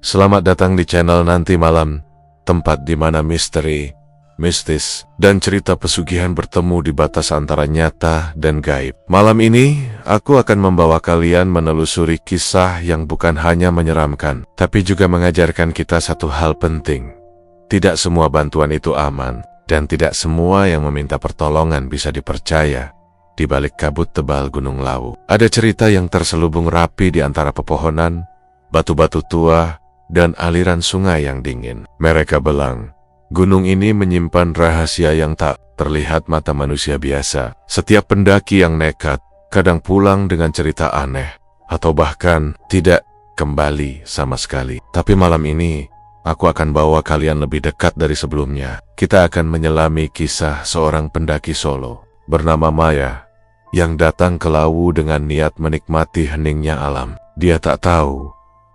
Selamat datang di channel Nanti Malam, tempat di mana misteri, mistis, dan cerita pesugihan bertemu di batas antara nyata dan gaib. Malam ini, aku akan membawa kalian menelusuri kisah yang bukan hanya menyeramkan, tapi juga mengajarkan kita satu hal penting. Tidak semua bantuan itu aman, dan tidak semua yang meminta pertolongan bisa dipercaya. Di balik kabut tebal Gunung Lawu, ada cerita yang terselubung rapi di antara pepohonan, batu-batu tua, dan aliran sungai yang dingin. Mereka bilang, gunung ini menyimpan rahasia yang tak terlihat mata manusia biasa. Setiap pendaki yang nekat, kadang pulang dengan cerita aneh, atau bahkan tidak kembali sama sekali. Tapi malam ini, aku akan bawa kalian lebih dekat dari sebelumnya. Kita akan menyelami kisah seorang pendaki Solo, bernama Maya, yang datang ke Lawu dengan niat menikmati heningnya alam. Dia tak tahu,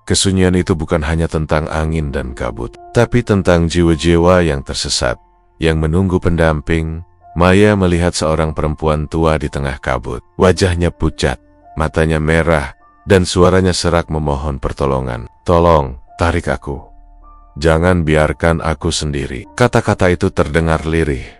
kesunyian itu bukan hanya tentang angin dan kabut, tapi tentang jiwa-jiwa yang tersesat, yang menunggu pendamping. Maya melihat seorang perempuan tua di tengah kabut. Wajahnya pucat, matanya merah, dan suaranya serak memohon pertolongan. "Tolong, tarik aku. Jangan biarkan aku sendiri." Kata-kata itu terdengar lirih,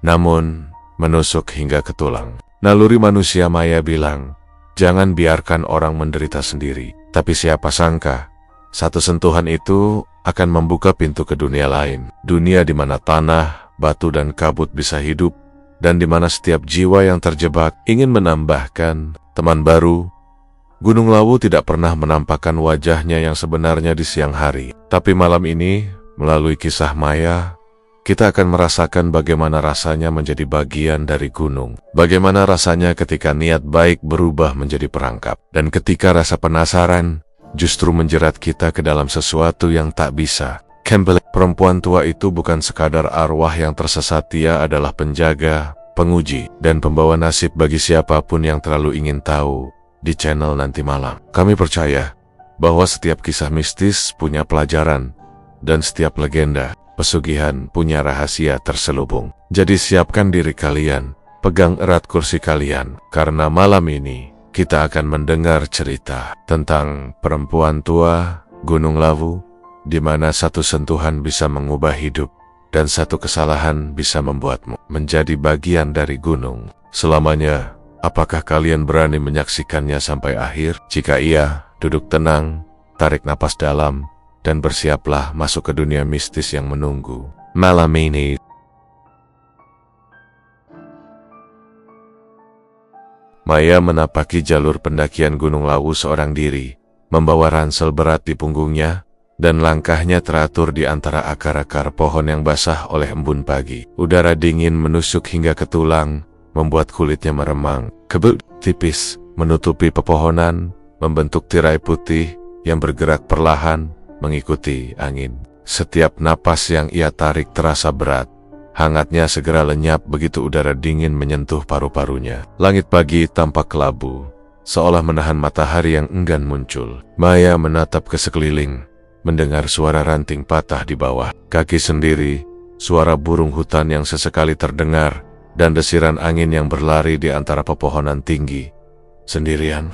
namun menusuk hingga ke tulang. Naluri manusia, Maya bilang, jangan biarkan orang menderita sendiri. Tapi siapa sangka, satu sentuhan itu akan membuka pintu ke dunia lain. Dunia di mana tanah, batu dan kabut bisa hidup, dan di mana setiap jiwa yang terjebak ingin menambahkan teman baru. Gunung Lawu tidak pernah menampakkan wajahnya yang sebenarnya di siang hari. Tapi malam ini, melalui kisah Maya, kita akan merasakan bagaimana rasanya menjadi bagian dari gunung. Bagaimana rasanya ketika niat baik berubah menjadi perangkap. Dan ketika rasa penasaran justru menjerat kita ke dalam sesuatu yang tak bisa kembali. Perempuan tua itu bukan sekadar arwah yang tersesat, dia adalah penjaga, penguji, dan pembawa nasib bagi siapapun yang terlalu ingin tahu. Di channel Nanti Malam, kami percaya bahwa setiap kisah mistis punya pelajaran, dan setiap legenda pesugihan punya rahasia terselubung. Jadi siapkan diri kalian, pegang erat kursi kalian, karena malam ini kita akan mendengar cerita tentang perempuan tua Gunung Lawu, di mana satu sentuhan bisa mengubah hidup, dan satu kesalahan bisa membuatmu menjadi bagian dari gunung selamanya. Apakah kalian berani menyaksikannya sampai akhir? Jika iya, duduk tenang, tarik napas dalam, dan bersiaplah masuk ke dunia mistis yang menunggu malam ini. Maya menapaki jalur pendakian Gunung Lawu seorang diri, membawa ransel berat di punggungnya, dan langkahnya teratur di antara akar-akar pohon yang basah oleh embun pagi. Udara dingin menusuk hingga ke tulang, membuat kulitnya meremang. Kabut tipis menutupi pepohonan, membentuk tirai putih yang bergerak perlahan mengikuti angin. Setiap napas yang ia tarik terasa berat. Hangatnya segera lenyap begitu udara dingin menyentuh paru-parunya. Langit pagi tampak kelabu, seolah menahan matahari yang enggan muncul. Maya menatap ke sekeliling, mendengar suara ranting patah di bawah kaki sendiri, suara burung hutan yang sesekali terdengar, dan desiran angin yang berlari di antara pepohonan tinggi. Sendirian?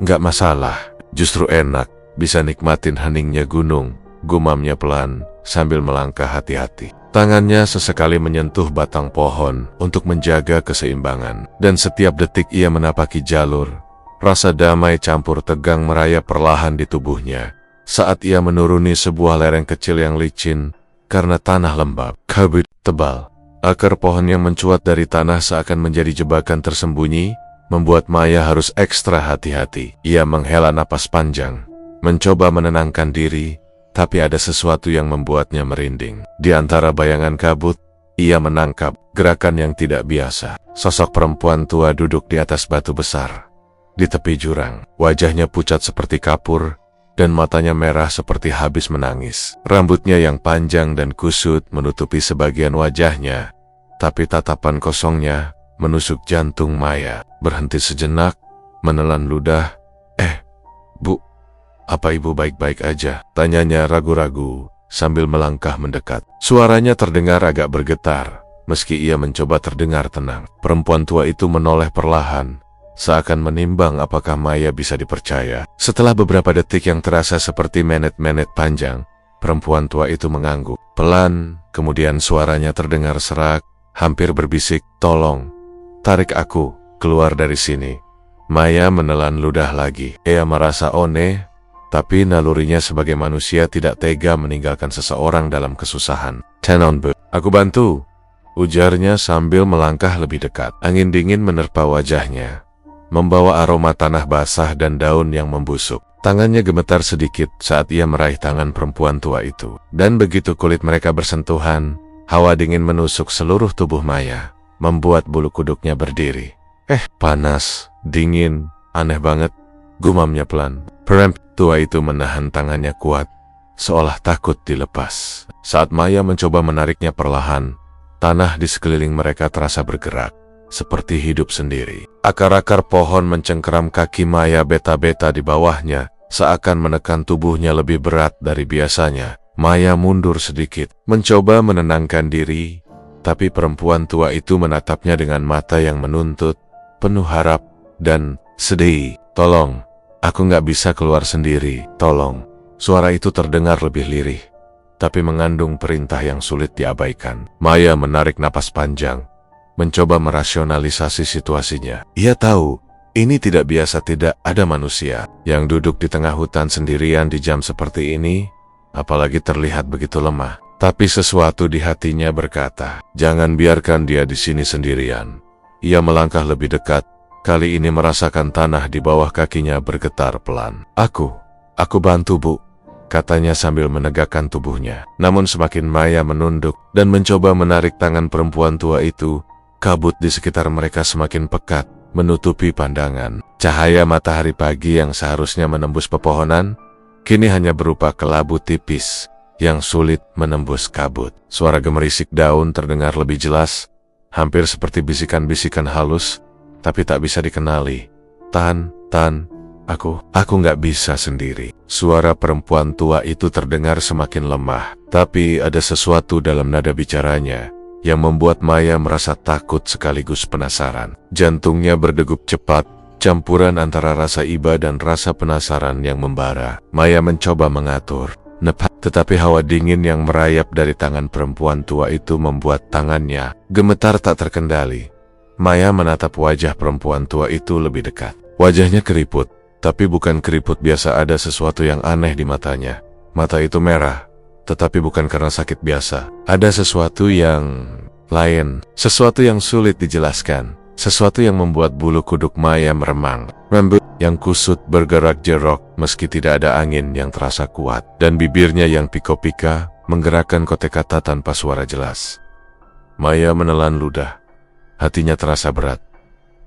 Nggak masalah, justru enak. Bisa nikmatin heningnya gunung, gumamnya pelan sambil melangkah hati-hati. Tangannya sesekali menyentuh batang pohon untuk menjaga keseimbangan. Dan setiap detik ia menapaki jalur, rasa damai campur tegang merayap perlahan di tubuhnya. Saat ia menuruni sebuah lereng kecil yang licin karena tanah lembab, kabut tebal, akar pohon yang mencuat dari tanah seakan menjadi jebakan tersembunyi, membuat Maya harus ekstra hati-hati. Ia menghela napas panjang, mencoba menenangkan diri, tapi ada sesuatu yang membuatnya merinding. Di antara bayangan kabut, ia menangkap gerakan yang tidak biasa. Sosok perempuan tua duduk di atas batu besar di tepi jurang. Wajahnya pucat seperti kapur, dan matanya merah seperti habis menangis. Rambutnya yang panjang dan kusut menutupi sebagian wajahnya, tapi tatapan kosongnya menusuk jantung Maya. Berhenti sejenak, menelan ludah. Bu, apa ibu baik-baik aja?" tanyanya ragu-ragu sambil melangkah mendekat. Suaranya terdengar agak bergetar, meski ia mencoba terdengar tenang. Perempuan tua itu menoleh perlahan, seakan menimbang apakah Maya bisa dipercaya. Setelah beberapa detik yang terasa seperti menit-menit panjang, perempuan tua itu mengangguk. Pelan, kemudian suaranya terdengar serak, hampir berbisik, "Tolong, tarik aku keluar dari sini." Maya menelan ludah lagi. Ia merasa aneh, tapi nalurinya sebagai manusia tidak tega meninggalkan seseorang dalam kesusahan. "Tenonbe, aku bantu," ujarnya sambil melangkah lebih dekat. Angin dingin menerpa wajahnya, membawa aroma tanah basah dan daun yang membusuk. Tangannya gemetar sedikit saat ia meraih tangan perempuan tua itu. Dan begitu kulit mereka bersentuhan, hawa dingin menusuk seluruh tubuh Maya, membuat bulu kuduknya berdiri. Panas, dingin, aneh banget, gumamnya pelan. Perempuan tua itu menahan tangannya kuat, seolah takut dilepas. Saat Maya mencoba menariknya perlahan, tanah di sekeliling mereka terasa bergerak, seperti hidup sendiri. Akar-akar pohon mencengkeram kaki Maya beta-beta di bawahnya, seakan menekan tubuhnya lebih berat dari biasanya. Maya mundur sedikit, mencoba menenangkan diri, tapi perempuan tua itu menatapnya dengan mata yang menuntut, penuh harap dan sedih. "Tolong, aku nggak bisa keluar sendiri, tolong." Suara itu terdengar lebih lirih, tapi mengandung perintah yang sulit diabaikan. Maya menarik napas panjang, mencoba merasionalisasi situasinya. Ia tahu, ini tidak biasa, tidak ada manusia yang duduk di tengah hutan sendirian di jam seperti ini, apalagi terlihat begitu lemah. Tapi sesuatu di hatinya berkata, "Jangan biarkan dia di sini sendirian." Ia melangkah lebih dekat, kali ini merasakan tanah di bawah kakinya bergetar pelan. Aku bantu, Bu," katanya sambil menegakkan tubuhnya. Namun semakin Maya menunduk dan mencoba menarik tangan perempuan tua itu, kabut di sekitar mereka semakin pekat, menutupi pandangan. Cahaya matahari pagi yang seharusnya menembus pepohonan, kini hanya berupa kelabu tipis yang sulit menembus kabut. Suara gemerisik daun terdengar lebih jelas, hampir seperti bisikan-bisikan halus, tapi tak bisa dikenali. Tan, aku nggak bisa sendiri." Suara perempuan tua itu terdengar semakin lemah, tapi ada sesuatu dalam nada bicaranya yang membuat Maya merasa takut sekaligus penasaran. Jantungnya berdegup cepat, campuran antara rasa iba dan rasa penasaran yang membara. Maya mencoba mengatur, tetapi hawa dingin yang merayap dari tangan perempuan tua itu membuat tangannya gemetar tak terkendali. Maya menatap wajah perempuan tua itu lebih dekat. Wajahnya keriput, tapi bukan keriput biasa, ada sesuatu yang aneh di matanya. Mata itu merah, tetapi bukan karena sakit biasa. Ada sesuatu yang lain, sesuatu yang sulit dijelaskan, sesuatu yang membuat bulu kuduk Maya meremang. Rambut yang kusut bergerak jerok meski tidak ada angin yang terasa kuat, dan bibirnya yang pika-pika menggerakkan kata-kata tanpa suara jelas. Maya menelan ludah, hatinya terasa berat.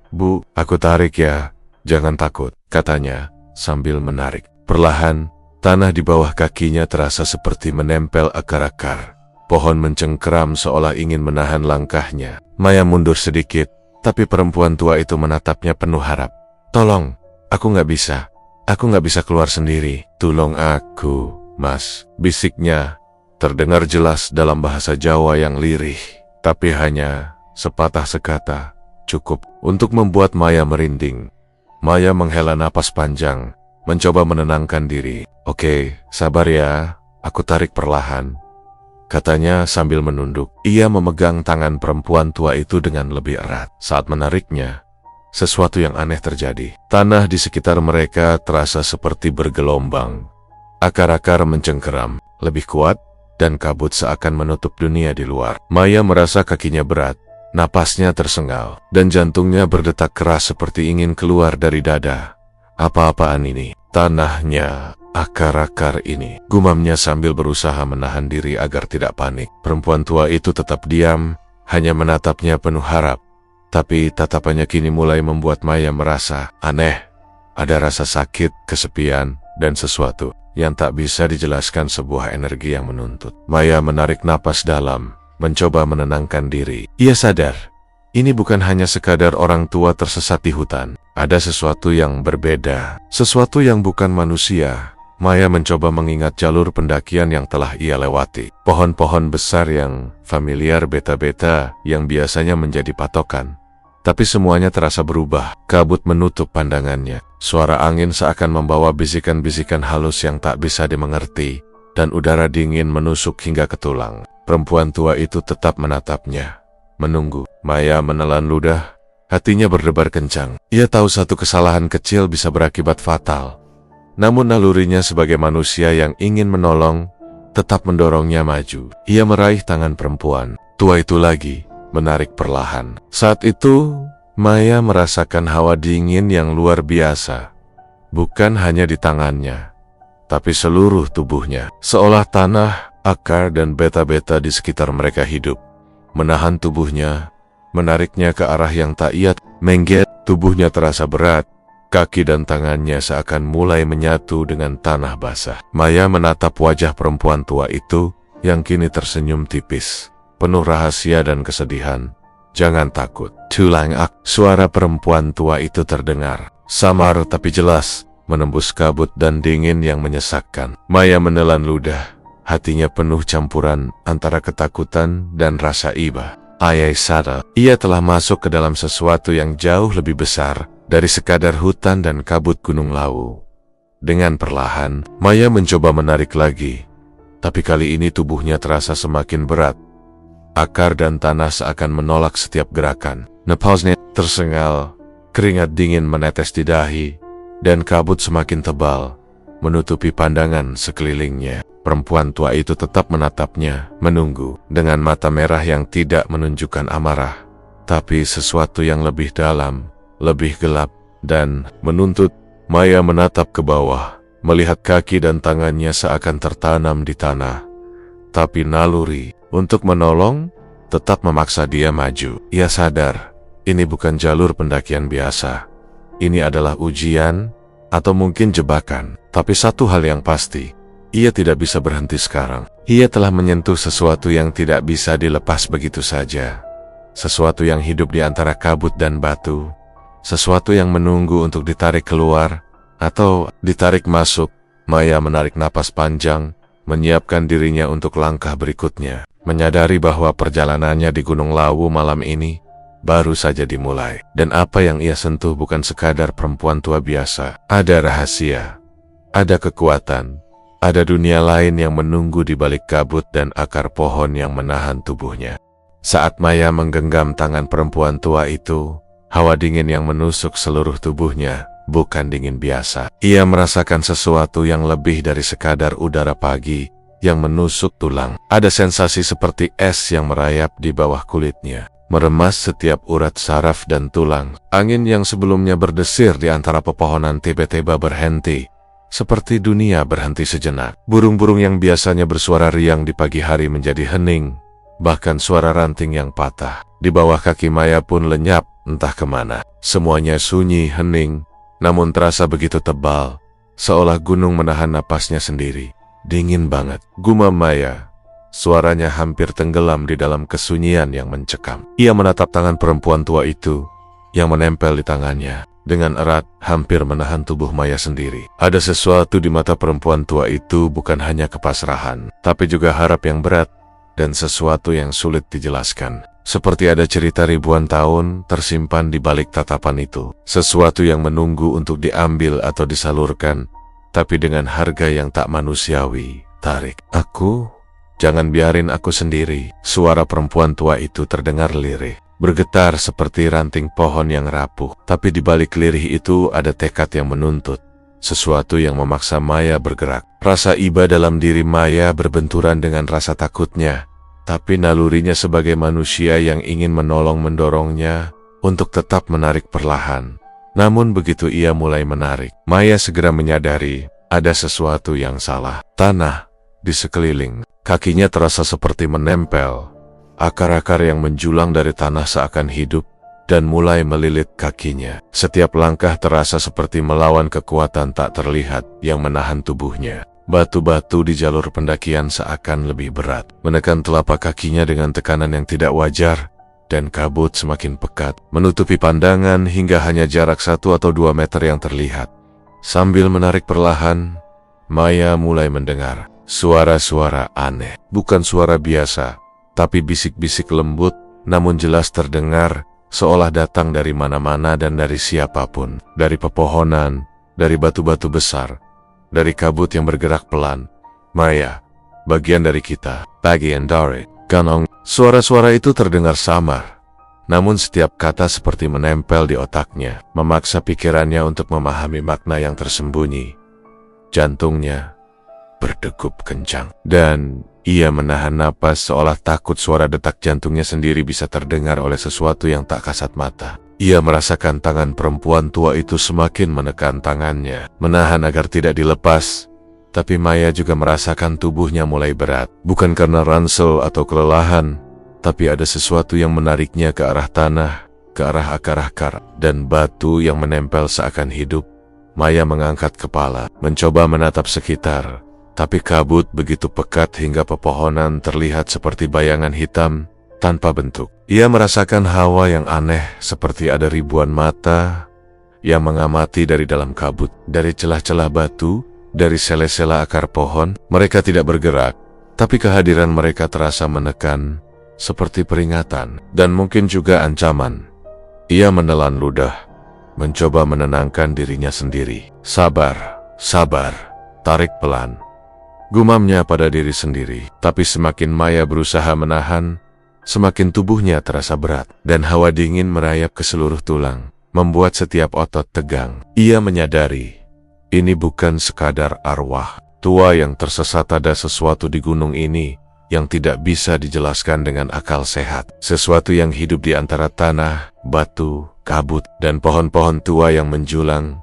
"Bu, aku tarik ya, jangan takut," katanya sambil menarik. Perlahan, tanah di bawah kakinya terasa seperti menempel akar-akar. Pohon mencengkeram seolah ingin menahan langkahnya. Maya mundur sedikit, tapi perempuan tua itu menatapnya penuh harap. "Tolong, aku nggak bisa keluar sendiri. Tolong aku, Mas," bisiknya terdengar jelas dalam bahasa Jawa yang lirih, tapi hanya sepatah sekata cukup untuk membuat Maya merinding. Maya menghela napas panjang, mencoba menenangkan diri. "Oke, sabar ya, aku tarik perlahan," katanya sambil menunduk. Ia memegang tangan perempuan tua itu dengan lebih erat. Saat menariknya, sesuatu yang aneh terjadi. Tanah di sekitar mereka terasa seperti bergelombang. Akar-akar mencengkeram lebih kuat, dan kabut seakan menutup dunia di luar. Maya merasa kakinya berat, napasnya tersengal, dan jantungnya berdetak keras seperti ingin keluar dari dada. "Apa-apaan ini? Tanahnya, akar-akar ini," gumamnya sambil berusaha menahan diri agar tidak panik. Perempuan tua itu tetap diam, hanya menatapnya penuh harap. Tapi tatapannya kini mulai membuat Maya merasa aneh. Ada rasa sakit, kesepian, dan sesuatu yang tak bisa dijelaskan, sebuah energi yang menuntut. Maya menarik napas dalam, mencoba menenangkan diri. Ia sadar, ini bukan hanya sekadar orang tua tersesat di hutan. Ada sesuatu yang berbeda, sesuatu yang bukan manusia. Maya mencoba mengingat jalur pendakian yang telah ia lewati. Pohon-pohon besar yang familiar, beta-beta yang biasanya menjadi patokan. Tapi semuanya terasa berubah. Kabut menutup pandangannya. Suara angin seakan membawa bisikan-bisikan halus yang tak bisa dimengerti, dan udara dingin menusuk hingga ke tulang. Perempuan tua itu tetap menatapnya, menunggu. Maya menelan ludah, hatinya berdebar kencang. Ia tahu satu kesalahan kecil bisa berakibat fatal. Namun nalurinya sebagai manusia yang ingin menolong, tetap mendorongnya maju. Ia meraih tangan perempuan tua itu lagi, menarik perlahan. Saat itu, Maya merasakan hawa dingin yang luar biasa. Bukan hanya di tangannya, tapi seluruh tubuhnya. Seolah tanah, akar, dan beta-beta di sekitar mereka hidup, menahan tubuhnya, menariknya ke arah yang tak ia mengget. Tubuhnya terasa berat, kaki dan tangannya seakan mulai menyatu dengan tanah basah. Maya menatap wajah perempuan tua itu yang kini tersenyum tipis, penuh rahasia dan kesedihan. Jangan takut, Tulang Ak. Suara perempuan tua itu terdengar, samar tapi jelas, menembus kabut dan dingin yang menyesakkan. Maya menelan ludah, hatinya penuh campuran antara ketakutan dan rasa iba. Ayah sadar, ia telah masuk ke dalam sesuatu yang jauh lebih besar dari sekadar hutan dan kabut Gunung Lawu. Dengan perlahan, Maya mencoba menarik lagi, tapi kali ini tubuhnya terasa semakin berat. Akar dan tanah seakan menolak setiap gerakan. Napasnya tersengal, keringat dingin menetes di dahi, dan kabut semakin tebal, menutupi pandangan sekelilingnya. Perempuan tua itu tetap menatapnya, menunggu, dengan mata merah yang tidak menunjukkan amarah, tapi sesuatu yang lebih dalam, lebih gelap, dan menuntut. Maya menatap ke bawah, melihat kaki dan tangannya seakan tertanam di tanah. Tapi naluri untuk menolong tetap memaksa dia maju. Ia sadar, ini bukan jalur pendakian biasa. Ini adalah ujian, atau mungkin jebakan. Tapi satu hal yang pasti, ia tidak bisa berhenti sekarang. Ia telah menyentuh sesuatu yang tidak bisa dilepas begitu saja. Sesuatu yang hidup di antara kabut dan batu. Sesuatu yang menunggu untuk ditarik keluar, atau ditarik masuk. Maya menarik napas panjang, menyiapkan dirinya untuk langkah berikutnya, menyadari bahwa perjalanannya di Gunung Lawu malam ini baru saja dimulai, dan apa yang ia sentuh bukan sekadar perempuan tua biasa. Ada rahasia, ada kekuatan, ada dunia lain yang menunggu di balik kabut dan akar pohon yang menahan tubuhnya. Saat Maya menggenggam tangan perempuan tua itu, hawa dingin yang menusuk seluruh tubuhnya bukan dingin biasa. Ia merasakan sesuatu yang lebih dari sekadar udara pagi yang menusuk tulang. Ada sensasi seperti es yang merayap di bawah kulitnya, meremas setiap urat saraf dan tulang. Angin yang sebelumnya berdesir di antara pepohonan tiba-tiba berhenti, seperti dunia berhenti sejenak. Burung-burung yang biasanya bersuara riang di pagi hari menjadi hening, bahkan suara ranting yang patah di bawah kaki Maya pun lenyap entah kemana. Semuanya sunyi, hening, namun terasa begitu tebal, seolah gunung menahan napasnya sendiri. Dingin banget, gumam Maya. Suaranya hampir tenggelam di dalam kesunyian yang mencekam. Ia menatap tangan perempuan tua itu yang menempel di tangannya dengan erat, hampir menahan tubuh Maya sendiri. Ada sesuatu di mata perempuan tua itu, bukan hanya kepasrahan, tapi juga harap yang berat dan sesuatu yang sulit dijelaskan. Seperti ada cerita ribuan tahun tersimpan di balik tatapan itu. Sesuatu yang menunggu untuk diambil atau disalurkan, tapi dengan harga yang tak manusiawi. Tarik aku, jangan biarin aku sendiri. Suara perempuan tua itu terdengar lirih, bergetar seperti ranting pohon yang rapuh. Tapi di balik lirih itu ada tekad yang menuntut, sesuatu yang memaksa Maya bergerak. Rasa iba dalam diri Maya berbenturan dengan rasa takutnya. Tapi nalurinya sebagai manusia yang ingin menolong mendorongnya untuk tetap menarik perlahan. Namun begitu ia mulai menarik, Maya segera menyadari ada sesuatu yang salah. Tanah di sekeliling kakinya terasa seperti menempel. Akar-akar yang menjulang dari tanah seakan hidup dan mulai melilit kakinya. Setiap langkah terasa seperti melawan kekuatan tak terlihat yang menahan tubuhnya. Batu-batu di jalur pendakian seakan lebih berat, menekan telapak kakinya dengan tekanan yang tidak wajar, dan kabut semakin pekat, menutupi pandangan hingga hanya jarak 1 atau 2 meter yang terlihat. Sambil menarik perlahan, Maya mulai mendengar suara-suara aneh. Bukan suara biasa, tapi bisik-bisik lembut, namun jelas terdengar, seolah datang dari mana-mana dan dari siapapun, dari pepohonan, dari batu-batu besar, dari kabut yang bergerak pelan. Maya, bagian dari kita, bagian dari Ganong. Suara-suara itu terdengar samar, namun setiap kata seperti menempel di otaknya, memaksa pikirannya untuk memahami makna yang tersembunyi. Jantungnya berdegup kencang, dan ia menahan napas seolah takut suara detak jantungnya sendiri bisa terdengar oleh sesuatu yang tak kasat mata. Ia merasakan tangan perempuan tua itu semakin menekan tangannya, menahan agar tidak dilepas. Tapi Maya juga merasakan tubuhnya mulai berat, bukan karena ransel atau kelelahan, tapi ada sesuatu yang menariknya ke arah tanah, ke arah akar-akar, dan batu yang menempel seakan hidup. Maya mengangkat kepala, mencoba menatap sekitar, tapi kabut begitu pekat hingga pepohonan terlihat seperti bayangan hitam tanpa bentuk. Ia merasakan hawa yang aneh, seperti ada ribuan mata yang mengamati dari dalam kabut, dari celah-celah batu, dari sela-sela akar pohon. Mereka tidak bergerak, tapi kehadiran mereka terasa menekan, seperti peringatan, dan mungkin juga ancaman. Ia menelan ludah, mencoba menenangkan dirinya sendiri. Sabar, sabar, tarik pelan, gumamnya pada diri sendiri. Tapi semakin Maya berusaha menahan, semakin tubuhnya terasa berat, dan hawa dingin merayap ke seluruh tulang, membuat setiap otot tegang. Ia menyadari, ini bukan sekadar arwah tua yang tersesat. Ada sesuatu di gunung ini yang tidak bisa dijelaskan dengan akal sehat. Sesuatu yang hidup di antara tanah, batu, kabut, dan pohon-pohon tua yang menjulang.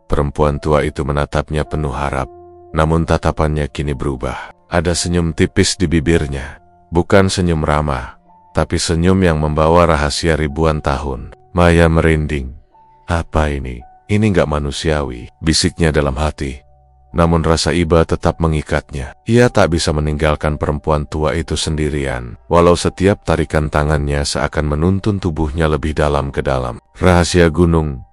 Perempuan tua itu menatapnya penuh harap, namun tatapannya kini berubah. Ada senyum tipis di bibirnya, bukan senyum ramah, tapi senyum yang membawa rahasia ribuan tahun. Maya merinding. Apa ini? Ini nggak manusiawi, bisiknya dalam hati. Namun rasa iba tetap mengikatnya. Ia tak bisa meninggalkan perempuan tua itu sendirian, walau setiap tarikan tangannya seakan menuntun tubuhnya lebih dalam ke dalam. Rahasia gunung.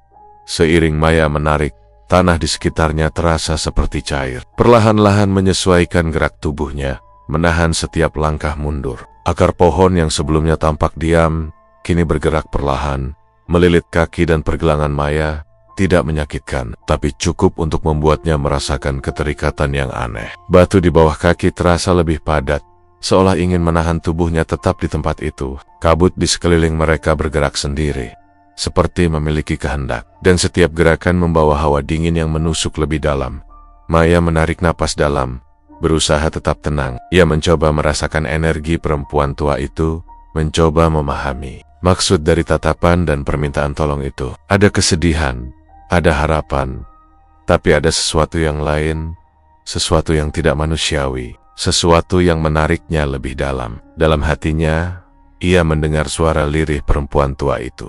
Seiring Maya menarik, tanah di sekitarnya terasa seperti cair. Perlahan-lahan menyesuaikan gerak tubuhnya, menahan setiap langkah mundur. Akar pohon yang sebelumnya tampak diam, kini bergerak perlahan, melilit kaki dan pergelangan Maya. Tidak menyakitkan, tapi cukup untuk membuatnya merasakan keterikatan yang aneh. Batu di bawah kaki terasa lebih padat, seolah ingin menahan tubuhnya tetap di tempat itu. Kabut di sekeliling mereka bergerak sendiri, seperti memiliki kehendak, dan setiap gerakan membawa hawa dingin yang menusuk lebih dalam. Maya menarik napas dalam, berusaha tetap tenang. Ia mencoba merasakan energi perempuan tua itu, mencoba memahami maksud dari tatapan dan permintaan tolong itu. Ada kesedihan, ada harapan, tapi ada sesuatu yang lain, sesuatu yang tidak manusiawi, sesuatu yang menariknya lebih dalam. Dalam hatinya, ia mendengar suara lirih perempuan tua itu.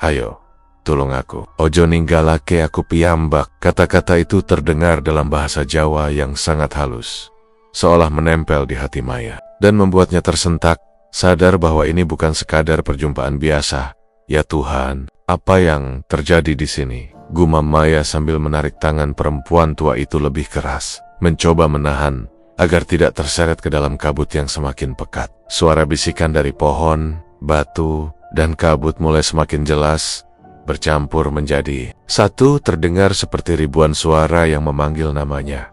Hayo, tulung aku. Ojo ninggalake aku piyambak. Kata-kata itu terdengar dalam bahasa Jawa yang sangat halus, seolah menempel di hati Maya, dan membuatnya tersentak, sadar bahwa ini bukan sekadar perjumpaan biasa. Ya Tuhan, apa yang terjadi di sini? Gumam Maya sambil menarik tangan perempuan tua itu lebih keras, mencoba menahan agar tidak terseret ke dalam kabut yang semakin pekat. Suara bisikan dari pohon, batu, dan kabut mulai semakin jelas, bercampur menjadi satu, terdengar seperti ribuan suara yang memanggil namanya.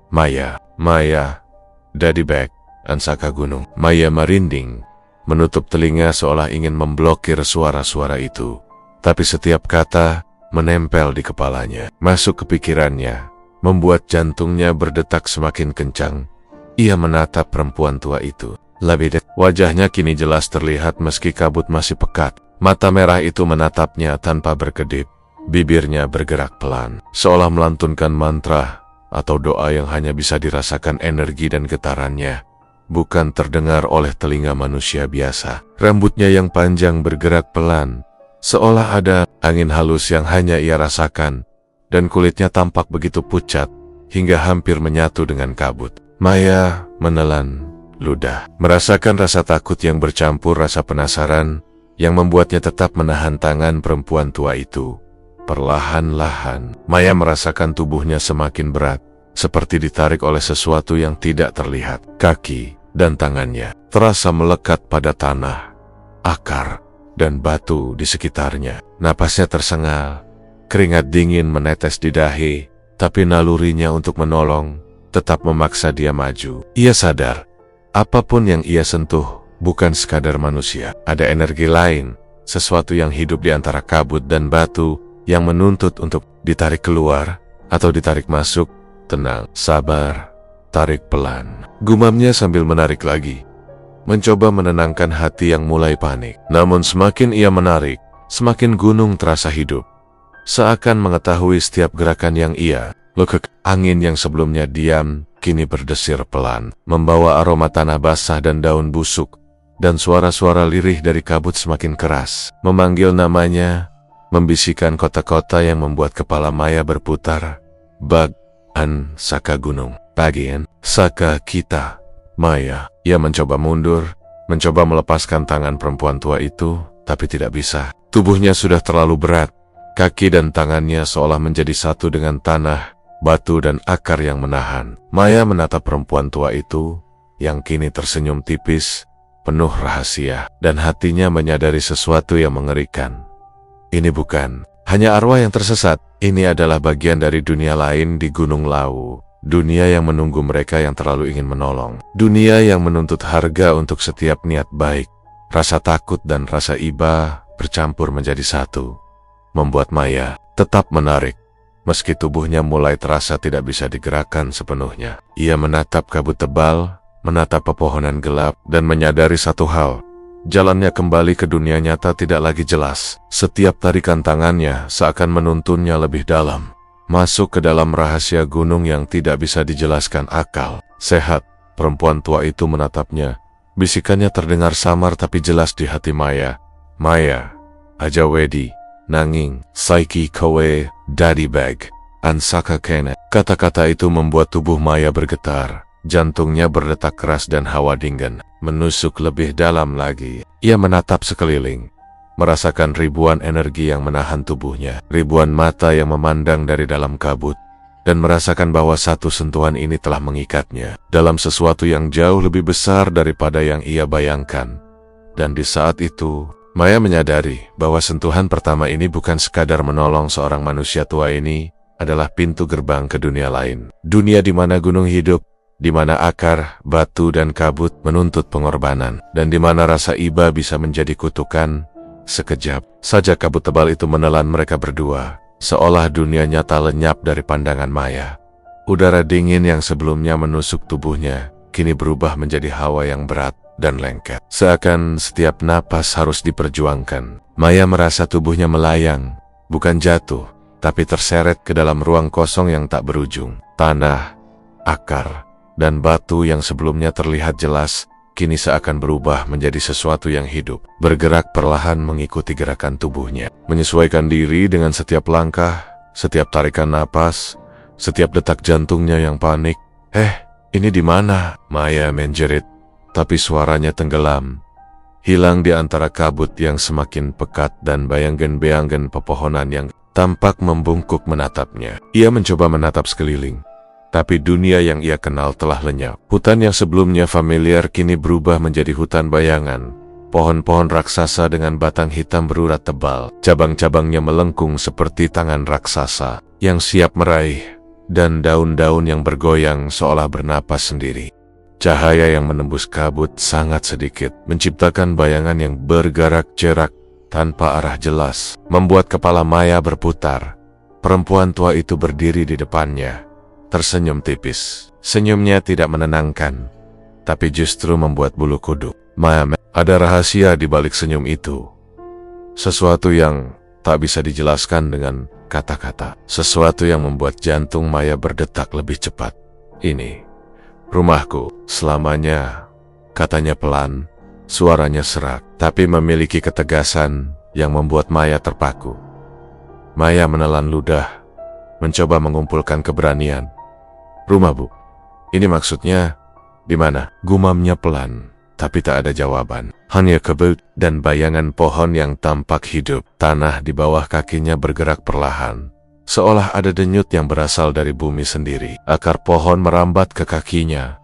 Maya, Maya, Daddy Back, Ansaka Gunung. Maya merinding, menutup telinga seolah ingin memblokir suara-suara itu. Tapi setiap kata menempel di kepalanya, masuk ke pikirannya, membuat jantungnya berdetak semakin kencang. Ia menatap perempuan tua itu. Lebih dekat, wajahnya kini jelas terlihat meski kabut masih pekat. Mata merah itu menatapnya tanpa berkedip. Bibirnya bergerak pelan, seolah melantunkan mantra atau doa yang hanya bisa dirasakan energi dan getarannya, bukan terdengar oleh telinga manusia biasa. Rambutnya yang panjang bergerak pelan, seolah ada angin halus yang hanya ia rasakan, dan kulitnya tampak begitu pucat, hingga hampir menyatu dengan kabut. Maya menelan ludah, merasakan rasa takut yang bercampur rasa penasaran, yang membuatnya tetap menahan tangan perempuan tua itu. Perlahan-lahan, Maya merasakan tubuhnya semakin berat, seperti ditarik oleh sesuatu yang tidak terlihat. Kaki dan tangannya terasa melekat pada tanah, akar, dan batu di sekitarnya. Napasnya tersengal, keringat dingin menetes di dahi, tapi nalurinya untuk menolong tetap memaksa dia maju. Ia sadar, apapun yang ia sentuh bukan sekadar manusia. Ada energi lain, sesuatu yang hidup di antara kabut dan batu yang menuntut untuk ditarik keluar atau ditarik masuk. Tenang, sabar, tarik pelan. Gumamnya sambil menarik lagi, mencoba menenangkan hati yang mulai panik. Namun semakin ia menarik, semakin gunung terasa hidup. Seakan mengetahui setiap gerakan yang ia lekuk. Angin yang sebelumnya diam, kini berdesir pelan, membawa aroma tanah basah dan daun busuk, dan suara-suara lirih dari kabut semakin keras, memanggil namanya, membisikkan kota-kota yang membuat kepala Maya berputar. Bag-an Saka gunung, bagian Saka kita, Maya. Ia mencoba mundur, mencoba melepaskan tangan perempuan tua itu, tapi tidak bisa. Tubuhnya sudah terlalu berat, kaki dan tangannya seolah menjadi satu dengan tanah, batu dan akar yang menahan. Maya menatap perempuan tua itu, yang kini tersenyum tipis, penuh rahasia, dan hatinya menyadari sesuatu yang mengerikan. Ini bukan hanya arwah yang tersesat, ini adalah bagian dari dunia lain di Gunung Lawu. Dunia yang menunggu mereka yang terlalu ingin menolong. Dunia yang menuntut harga untuk setiap niat baik. Rasa takut dan rasa iba bercampur menjadi satu, membuat Maya tetap menarik. Meski tubuhnya mulai terasa tidak bisa digerakkan sepenuhnya. Ia menatap kabut tebal, menatap pepohonan gelap, dan menyadari satu hal. Jalannya kembali ke dunia nyata tidak lagi jelas. Setiap tarikan tangannya seakan menuntunnya lebih dalam, masuk ke dalam rahasia gunung yang tidak bisa dijelaskan akal. Sehat, perempuan tua itu menatapnya. Bisikannya terdengar samar tapi jelas di hati Maya. Maya, aja wedi, nanging, saiki kowe, daddy bag, ansaka kene. Kata-kata itu membuat tubuh Maya bergetar. Jantungnya berdetak keras dan hawa dingin menusuk lebih dalam lagi. Ia menatap sekeliling, merasakan ribuan energi yang menahan tubuhnya, ribuan mata yang memandang dari dalam kabut, dan merasakan bahwa satu sentuhan ini telah mengikatnya dalam sesuatu yang jauh lebih besar daripada yang ia bayangkan. Dan di saat itu, Maya menyadari bahwa sentuhan pertama ini bukan sekadar menolong seorang manusia tua ini, adalah pintu gerbang ke dunia lain. Dunia di mana gunung hidup, di mana akar, batu, dan kabut menuntut pengorbanan, dan di mana rasa iba bisa menjadi kutukan. Sekejap saja kabut tebal itu menelan mereka berdua, seolah dunia nyata lenyap dari pandangan Maya. Udara dingin yang sebelumnya menusuk tubuhnya, kini berubah menjadi hawa yang berat dan lengket. Seakan setiap napas harus diperjuangkan. Maya merasa tubuhnya melayang, bukan jatuh, tapi terseret ke dalam ruang kosong yang tak berujung. Tanah, akar, dan batu yang sebelumnya terlihat jelas, kini seakan berubah menjadi sesuatu yang hidup, bergerak perlahan mengikuti gerakan tubuhnya, menyesuaikan diri dengan setiap langkah, setiap tarikan napas, setiap detak jantungnya yang panik. Ini di mana? Maya menjerit, tapi suaranya tenggelam, hilang di antara kabut yang semakin pekat dan bayangan-bayangan pepohonan yang tampak membungkuk menatapnya. Ia mencoba menatap sekeliling, tapi dunia yang ia kenal telah lenyap. Hutan yang sebelumnya familiar kini berubah menjadi hutan bayangan. Pohon-pohon raksasa dengan batang hitam berurat tebal. Cabang-cabangnya melengkung seperti tangan raksasa yang siap meraih, dan daun-daun yang bergoyang seolah bernapas sendiri. Cahaya yang menembus kabut sangat sedikit, menciptakan bayangan yang bergerak cerak tanpa arah jelas, membuat kepala Maya berputar. Perempuan tua itu berdiri di depannya, tersenyum tipis. Senyumnya tidak menenangkan, tapi justru membuat bulu kuduk Maya. Ada rahasia di balik senyum itu. Sesuatu yang tak bisa dijelaskan dengan kata-kata. Sesuatu yang membuat jantung Maya berdetak lebih cepat. Ini rumahku selamanya, katanya pelan. Suaranya serak, tapi memiliki ketegasan yang membuat Maya terpaku. Maya menelan ludah, mencoba mengumpulkan keberanian. Rumah, Bu. Ini maksudnya di mana? Gumamnya pelan, tapi tak ada jawaban. Hanya kabut dan bayangan pohon yang tampak hidup. Tanah di bawah kakinya bergerak perlahan, seolah ada denyut yang berasal dari bumi sendiri. Akar pohon merambat ke kakinya,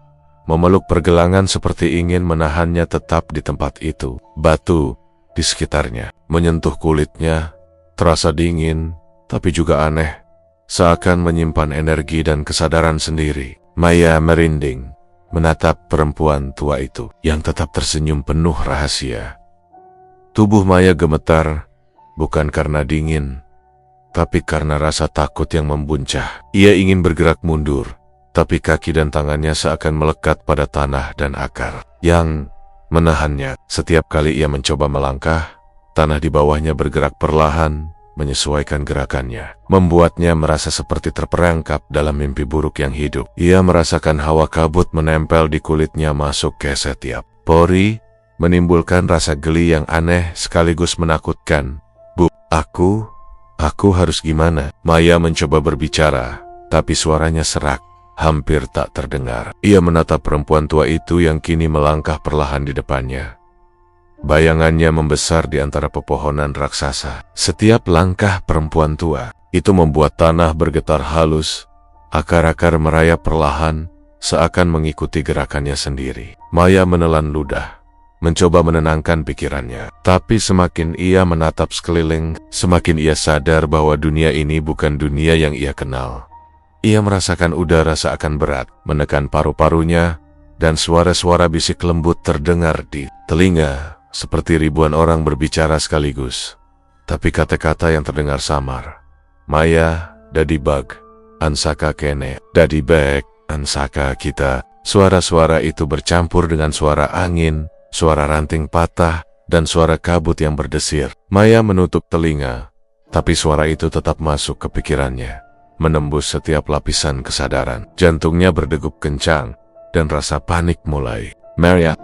memeluk pergelangan seperti ingin menahannya tetap di tempat itu. Batu di sekitarnya. Menyentuh kulitnya, terasa dingin, tapi juga aneh, seakan menyimpan energi dan kesadaran sendiri. Maya merinding, menatap perempuan tua itu, yang tetap tersenyum penuh rahasia. Tubuh Maya gemetar, bukan karena dingin, tapi karena rasa takut yang membuncah. Ia ingin bergerak mundur, tapi kaki dan tangannya seakan melekat pada tanah dan akar yang menahannya. Setiap kali ia mencoba melangkah, tanah di bawahnya bergerak perlahan, menyesuaikan gerakannya, membuatnya merasa seperti terperangkap dalam mimpi buruk yang hidup. Ia merasakan hawa kabut menempel di kulitnya masuk ke setiap pori, menimbulkan rasa geli yang aneh sekaligus menakutkan. Bu, aku harus gimana? Maya mencoba berbicara, tapi suaranya serak, hampir tak terdengar. Ia menatap perempuan tua itu yang kini melangkah perlahan di depannya. Bayangannya membesar di antara pepohonan raksasa. Setiap langkah perempuan tua itu membuat tanah bergetar halus, akar-akar merayap perlahan, seakan mengikuti gerakannya sendiri. Maya menelan ludah, mencoba menenangkan pikirannya. Tapi semakin ia menatap sekeliling, semakin ia sadar bahwa dunia ini bukan dunia yang ia kenal. Ia merasakan udara seakan berat, menekan paru-parunya, dan suara-suara bisik lembut terdengar di telinga, seperti ribuan orang berbicara sekaligus. Tapi kata-kata yang terdengar samar. Maya, Dadi Bag, Ansaka Kene, Dadi Bag, Ansaka kita. Suara-suara itu bercampur dengan suara angin, suara ranting patah, dan suara kabut yang berdesir. Maya menutup telinga, tapi suara itu tetap masuk ke pikirannya, menembus setiap lapisan kesadaran. Jantungnya berdegup kencang, dan rasa panik mulai.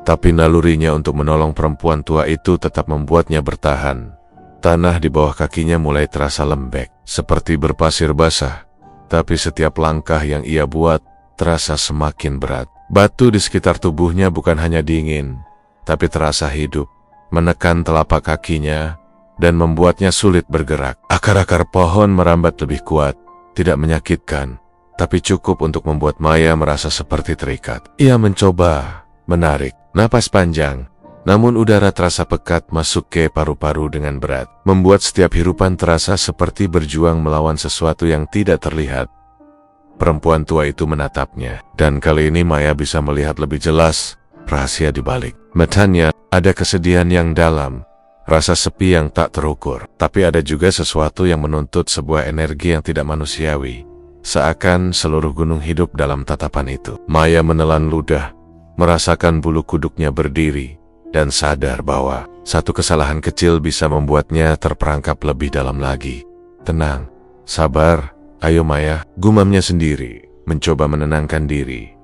Tapi nalurinya untuk menolong perempuan tua itu tetap membuatnya bertahan. Tanah di bawah kakinya mulai terasa lembek, seperti berpasir basah. Tapi setiap langkah yang ia buat terasa semakin berat. Batu di sekitar tubuhnya bukan hanya dingin, tapi terasa hidup, menekan telapak kakinya, dan membuatnya sulit bergerak. Akar-akar pohon merambat lebih kuat, tidak menyakitkan, tapi cukup untuk membuat Maya merasa seperti terikat. Ia mencoba menarik napas panjang, namun udara terasa pekat masuk ke paru-paru dengan berat, membuat setiap hirupan terasa seperti berjuang melawan sesuatu yang tidak terlihat. Perempuan tua itu menatapnya, dan kali ini Maya bisa melihat lebih jelas rahasia di balik. Matanya ada kesedihan yang dalam, rasa sepi yang tak terukur, tapi ada juga sesuatu yang menuntut sebuah energi yang tidak manusiawi, seakan seluruh gunung hidup dalam tatapan itu. Maya menelan ludah, merasakan bulu kuduknya berdiri, dan sadar bahwa satu kesalahan kecil bisa membuatnya terperangkap lebih dalam lagi. Tenang, sabar, ayo Maya, gumamnya sendiri, mencoba menenangkan diri.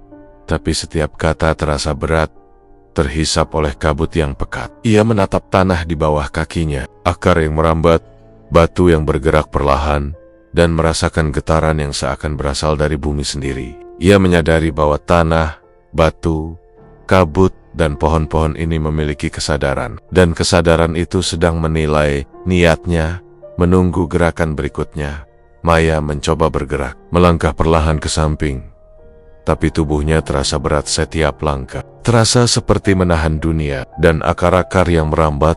Tapi setiap kata terasa berat, terhisap oleh kabut yang pekat. Ia menatap tanah di bawah kakinya, akar yang merambat, batu yang bergerak perlahan, dan merasakan getaran yang seakan berasal dari bumi sendiri. Ia menyadari bahwa tanah, batu, kabut, dan pohon-pohon ini memiliki kesadaran, dan kesadaran itu sedang menilai niatnya, menunggu gerakan berikutnya. Maya mencoba bergerak, melangkah perlahan ke samping, tapi tubuhnya terasa berat setiap langkah, terasa seperti menahan dunia, dan akar-akar yang merambat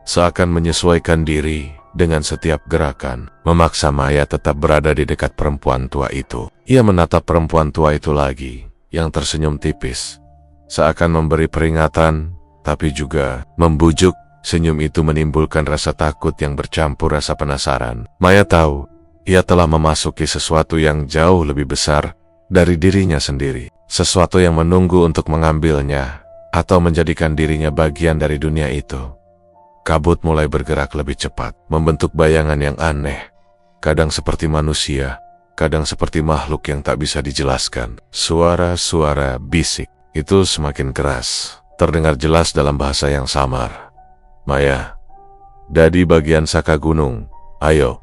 seakan menyesuaikan diri dengan setiap gerakan, memaksa Maya tetap berada di dekat perempuan tua itu. Ia menatap perempuan tua itu lagi, yang tersenyum tipis, seakan memberi peringatan, tapi juga membujuk. Senyum itu menimbulkan rasa takut yang bercampur rasa penasaran. Maya tahu, ia telah memasuki sesuatu yang jauh lebih besar dari dirinya sendiri. Sesuatu yang menunggu untuk mengambilnya, atau menjadikan dirinya bagian dari dunia itu. Kabut mulai bergerak lebih cepat, membentuk bayangan yang aneh. Kadang seperti manusia, kadang seperti makhluk yang tak bisa dijelaskan. Suara-suara bisik itu semakin keras, terdengar jelas dalam bahasa yang samar. Maya, Dadi bagian Saka gunung, ayo,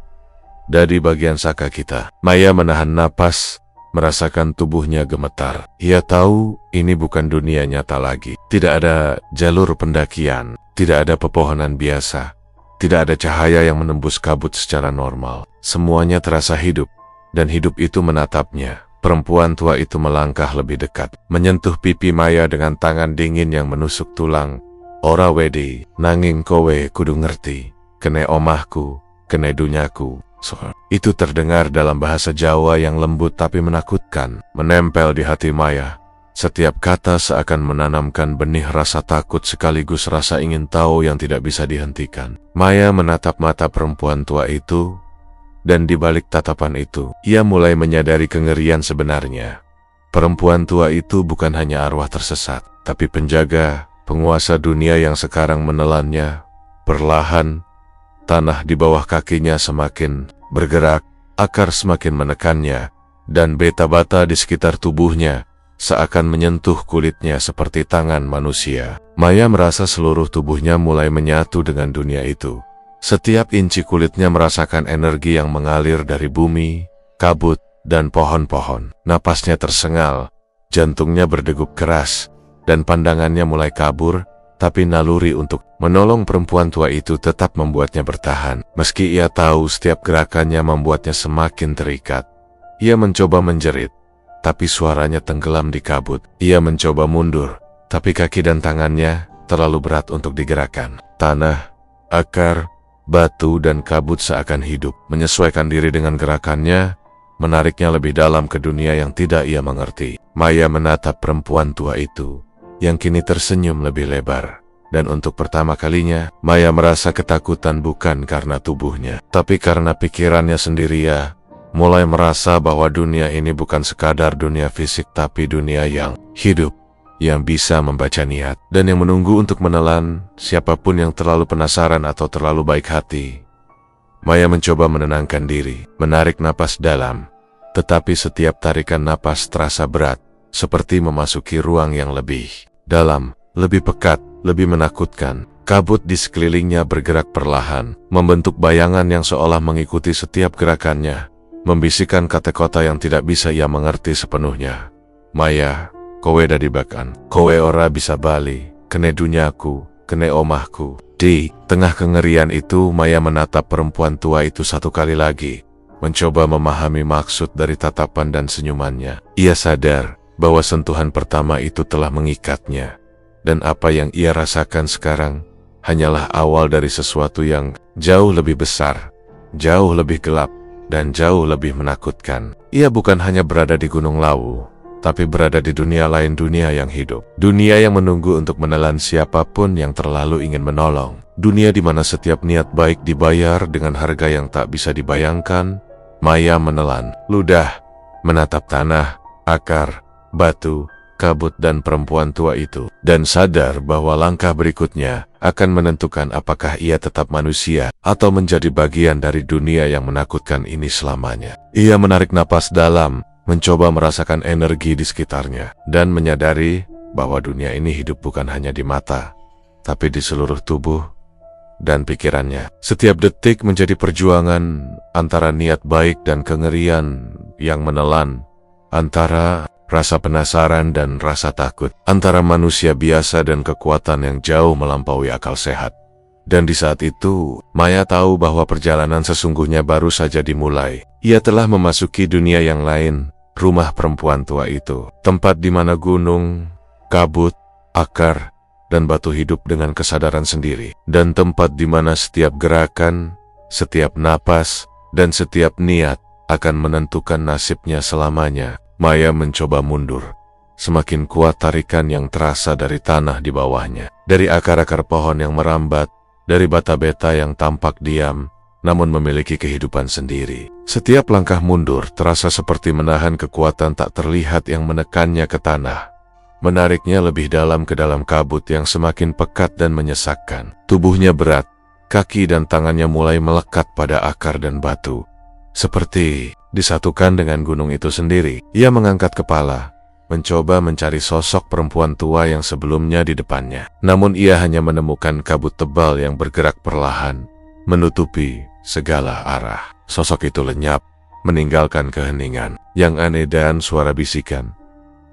Dadi bagian Saka kita. Maya menahan napas, merasakan tubuhnya gemetar. Ia tahu ini bukan dunia nyata lagi. Tidak ada jalur pendakian, tidak ada pepohonan biasa, tidak ada cahaya yang menembus kabut secara normal. Semuanya terasa hidup, dan hidup itu menatapnya. Perempuan tua itu melangkah lebih dekat, menyentuh pipi Maya dengan tangan dingin yang menusuk tulang. Ora wedi, nanging kowe kudu ngerti. Kene omahku, kene dunyaku. Itu terdengar dalam bahasa Jawa yang lembut tapi menakutkan, menempel di hati Maya. Setiap kata seakan menanamkan benih rasa takut sekaligus rasa ingin tahu yang tidak bisa dihentikan. Maya menatap mata perempuan tua itu, dan di balik tatapan itu, ia mulai menyadari kengerian sebenarnya. Perempuan tua itu bukan hanya arwah tersesat, tapi penjaga, penguasa dunia yang sekarang menelannya. Perlahan, tanah di bawah kakinya semakin bergerak, akar semakin menekannya, dan beta-bata di sekitar tubuhnya seakan menyentuh kulitnya seperti tangan manusia. Maya merasa seluruh tubuhnya mulai menyatu dengan dunia itu. Setiap inci kulitnya merasakan energi yang mengalir dari bumi, kabut, dan pohon-pohon. Napasnya tersengal, jantungnya berdegup keras, dan pandangannya mulai kabur, tapi naluri untuk menolong perempuan tua itu tetap membuatnya bertahan. Meski ia tahu setiap gerakannya membuatnya semakin terikat. Ia mencoba menjerit, tapi suaranya tenggelam di kabut. Ia mencoba mundur, tapi kaki dan tangannya terlalu berat untuk digerakkan. Tanah, akar, batu, dan kabut seakan hidup, menyesuaikan diri dengan gerakannya, menariknya lebih dalam ke dunia yang tidak ia mengerti. Maya menatap perempuan tua itu, yang kini tersenyum lebih lebar. Dan untuk pertama kalinya, Maya merasa ketakutan bukan karena tubuhnya, tapi karena pikirannya sendiri. Mulai merasa bahwa dunia ini bukan sekadar dunia fisik tapi dunia yang hidup, yang bisa membaca niat, dan yang menunggu untuk menelan siapapun yang terlalu penasaran atau terlalu baik hati. Maya mencoba menenangkan diri, menarik napas dalam, tetapi setiap tarikan napas terasa berat, seperti memasuki ruang yang lebih dalam, lebih pekat, lebih menakutkan. Kabut di sekelilingnya bergerak perlahan, membentuk bayangan yang seolah mengikuti setiap gerakannya, membisikkan kata-kata yang tidak bisa ia mengerti sepenuhnya. Maya, kowe dadi bakan, kowe ora bisa bali, kene dunyaku, kene omahku. Di tengah kengerian itu, Maya menatap perempuan tua itu satu kali lagi, mencoba memahami maksud dari tatapan dan senyumannya. Ia sadar bahwa sentuhan pertama itu telah mengikatnya, dan apa yang ia rasakan sekarang hanyalah awal dari sesuatu yang jauh lebih besar, jauh lebih gelap, dan jauh lebih menakutkan. Ia bukan hanya berada di Gunung Lawu, tapi berada di dunia lain, dunia yang hidup. Dunia yang menunggu untuk menelan siapapun yang terlalu ingin menolong. Dunia di mana setiap niat baik dibayar dengan harga yang tak bisa dibayangkan. Maya menelan ludah, menatap tanah, akar, batu, kabut, dan perempuan tua itu, dan sadar bahwa langkah berikutnya akan menentukan apakah ia tetap manusia atau menjadi bagian dari dunia yang menakutkan ini selamanya. Ia menarik napas dalam, mencoba merasakan energi di sekitarnya, dan menyadari bahwa dunia ini hidup bukan hanya di mata, tapi di seluruh tubuh dan pikirannya. Setiap detik menjadi perjuangan antara niat baik dan kengerian yang menelan, antara rasa penasaran dan rasa takut, antara manusia biasa dan kekuatan yang jauh melampaui akal sehat. Dan di saat itu, Maya tahu bahwa perjalanan sesungguhnya baru saja dimulai. Ia telah memasuki dunia yang lain, rumah perempuan tua itu, tempat di mana gunung, kabut, akar, dan batu hidup dengan kesadaran sendiri, dan tempat di mana setiap gerakan, setiap napas, dan setiap niat akan menentukan nasibnya selamanya. Maya mencoba mundur. Semakin kuat tarikan yang terasa dari tanah di bawahnya, dari akar-akar pohon yang merambat, dari bata-beta yang tampak diam, namun memiliki kehidupan sendiri. Setiap langkah mundur terasa seperti menahan kekuatan tak terlihat yang menekannya ke tanah, menariknya lebih dalam ke dalam kabut yang semakin pekat dan menyesakkan. Tubuhnya berat, kaki dan tangannya mulai melekat pada akar dan batu, seperti disatukan dengan gunung itu sendiri. Ia mengangkat kepala, mencoba mencari sosok perempuan tua yang sebelumnya di depannya. Namun ia hanya menemukan kabut tebal yang bergerak perlahan, menutupi segala arah. Sosok itu lenyap, meninggalkan keheningan yang aneh dan suara bisikan.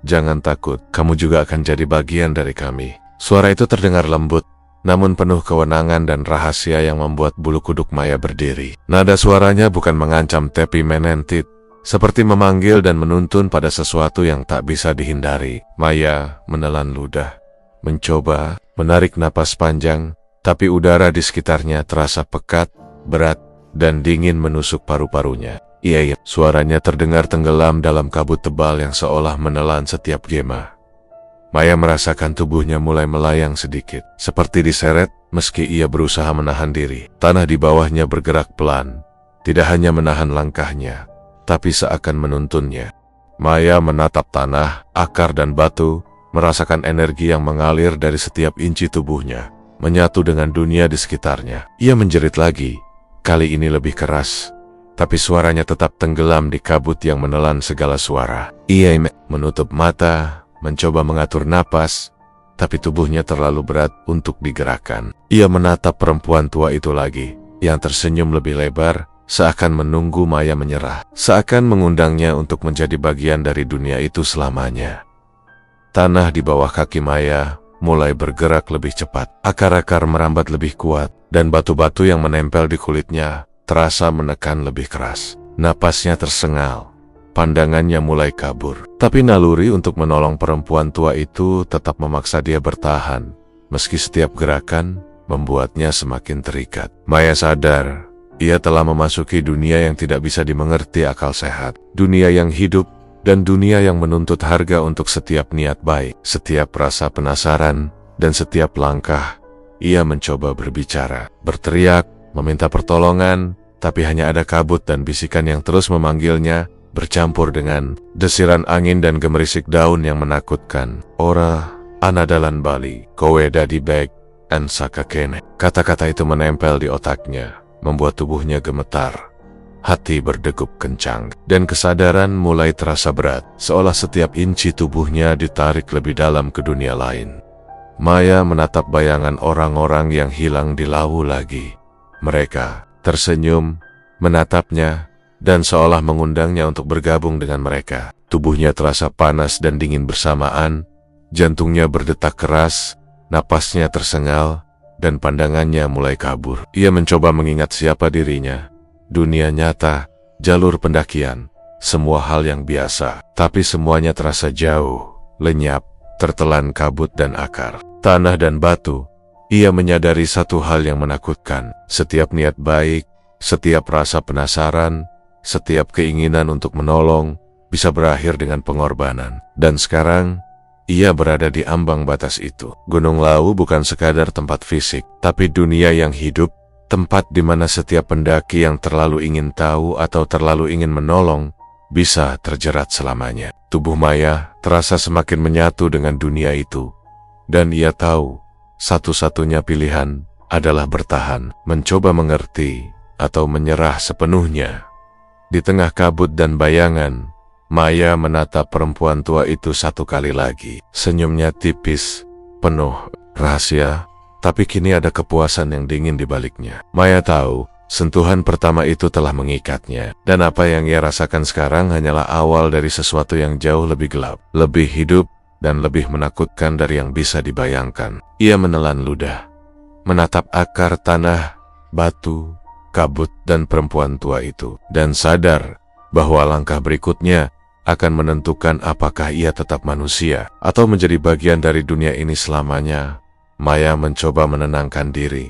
"Jangan takut, kamu juga akan jadi bagian dari kami." Suara itu terdengar lembut, namun penuh kewenangan dan rahasia yang membuat bulu kuduk Maya berdiri. Nada suaranya bukan mengancam tapi menentit, seperti memanggil dan menuntun pada sesuatu yang tak bisa dihindari. Maya menelan ludah, mencoba menarik napas panjang, tapi udara di sekitarnya terasa pekat, berat, dan dingin menusuk paru-parunya. Iya, suaranya terdengar tenggelam dalam kabut tebal yang seolah menelan setiap gema. Maya merasakan tubuhnya mulai melayang sedikit, seperti diseret meski ia berusaha menahan diri. Tanah di bawahnya bergerak pelan, tidak hanya menahan langkahnya, tapi seakan menuntunnya. Maya menatap tanah, akar dan batu, merasakan energi yang mengalir dari setiap inci tubuhnya, menyatu dengan dunia di sekitarnya. Ia menjerit lagi, kali ini lebih keras, tapi suaranya tetap tenggelam di kabut yang menelan segala suara. Ia menutup mata, mencoba mengatur napas, tapi tubuhnya terlalu berat untuk digerakkan. Ia menatap perempuan tua itu lagi, yang tersenyum lebih lebar, seakan menunggu Maya menyerah, seakan mengundangnya untuk menjadi bagian dari dunia itu selamanya. Tanah di bawah kaki Maya mulai bergerak lebih cepat, akar-akar merambat lebih kuat, dan batu-batu yang menempel di kulitnya terasa menekan lebih keras. Napasnya tersengal, pandangannya mulai kabur. Tapi naluri untuk menolong perempuan tua itu tetap memaksa dia bertahan, meski setiap gerakan membuatnya semakin terikat. Maya sadar, ia telah memasuki dunia yang tidak bisa dimengerti akal sehat. Dunia yang hidup, dan dunia yang menuntut harga untuk setiap niat baik, setiap rasa penasaran, dan setiap langkah. Ia mencoba berbicara, berteriak, meminta pertolongan, tapi hanya ada kabut dan bisikan yang terus memanggilnya, bercampur dengan desiran angin dan gemerisik daun yang menakutkan. Ora, anadalan Bali, kowe dadi beg, an sakakene. Kata-kata itu menempel di otaknya, membuat tubuhnya gemetar. Hati berdegup kencang, dan kesadaran mulai terasa berat, seolah setiap inci tubuhnya ditarik lebih dalam ke dunia lain. Maya menatap bayangan orang-orang yang hilang di lawu lagi. Mereka tersenyum, menatapnya, dan seolah mengundangnya untuk bergabung dengan mereka. Tubuhnya terasa panas dan dingin bersamaan, jantungnya berdetak keras, napasnya tersengal, dan pandangannya mulai kabur. Ia mencoba mengingat siapa dirinya. Dunia nyata, jalur pendakian, semua hal yang biasa, tapi semuanya terasa jauh, lenyap, tertelan kabut dan akar, tanah dan batu. Ia menyadari satu hal yang menakutkan, setiap niat baik, setiap rasa penasaran, setiap keinginan untuk menolong, bisa berakhir dengan pengorbanan. Dan sekarang, ia berada di ambang batas itu. Gunung Lawu bukan sekadar tempat fisik, tapi dunia yang hidup, tempat di mana setiap pendaki yang terlalu ingin tahu atau terlalu ingin menolong, bisa terjerat selamanya. Tubuh Maya terasa semakin menyatu dengan dunia itu, dan ia tahu, satu-satunya pilihan adalah bertahan, mencoba mengerti, atau menyerah sepenuhnya. Di tengah kabut dan bayangan, Maya menatap perempuan tua itu satu kali lagi. Senyumnya tipis, penuh rahasia, tapi kini ada kepuasan yang dingin di baliknya. Maya tahu, sentuhan pertama itu telah mengikatnya, dan apa yang ia rasakan sekarang hanyalah awal dari sesuatu yang jauh lebih gelap, lebih hidup, dan lebih menakutkan dari yang bisa dibayangkan. Ia menelan ludah, menatap akar tanah, batu, kabut, dan perempuan tua itu, dan sadar bahwa langkah berikutnya akan menentukan apakah ia tetap manusia atau menjadi bagian dari dunia ini selamanya. Maya mencoba menenangkan diri,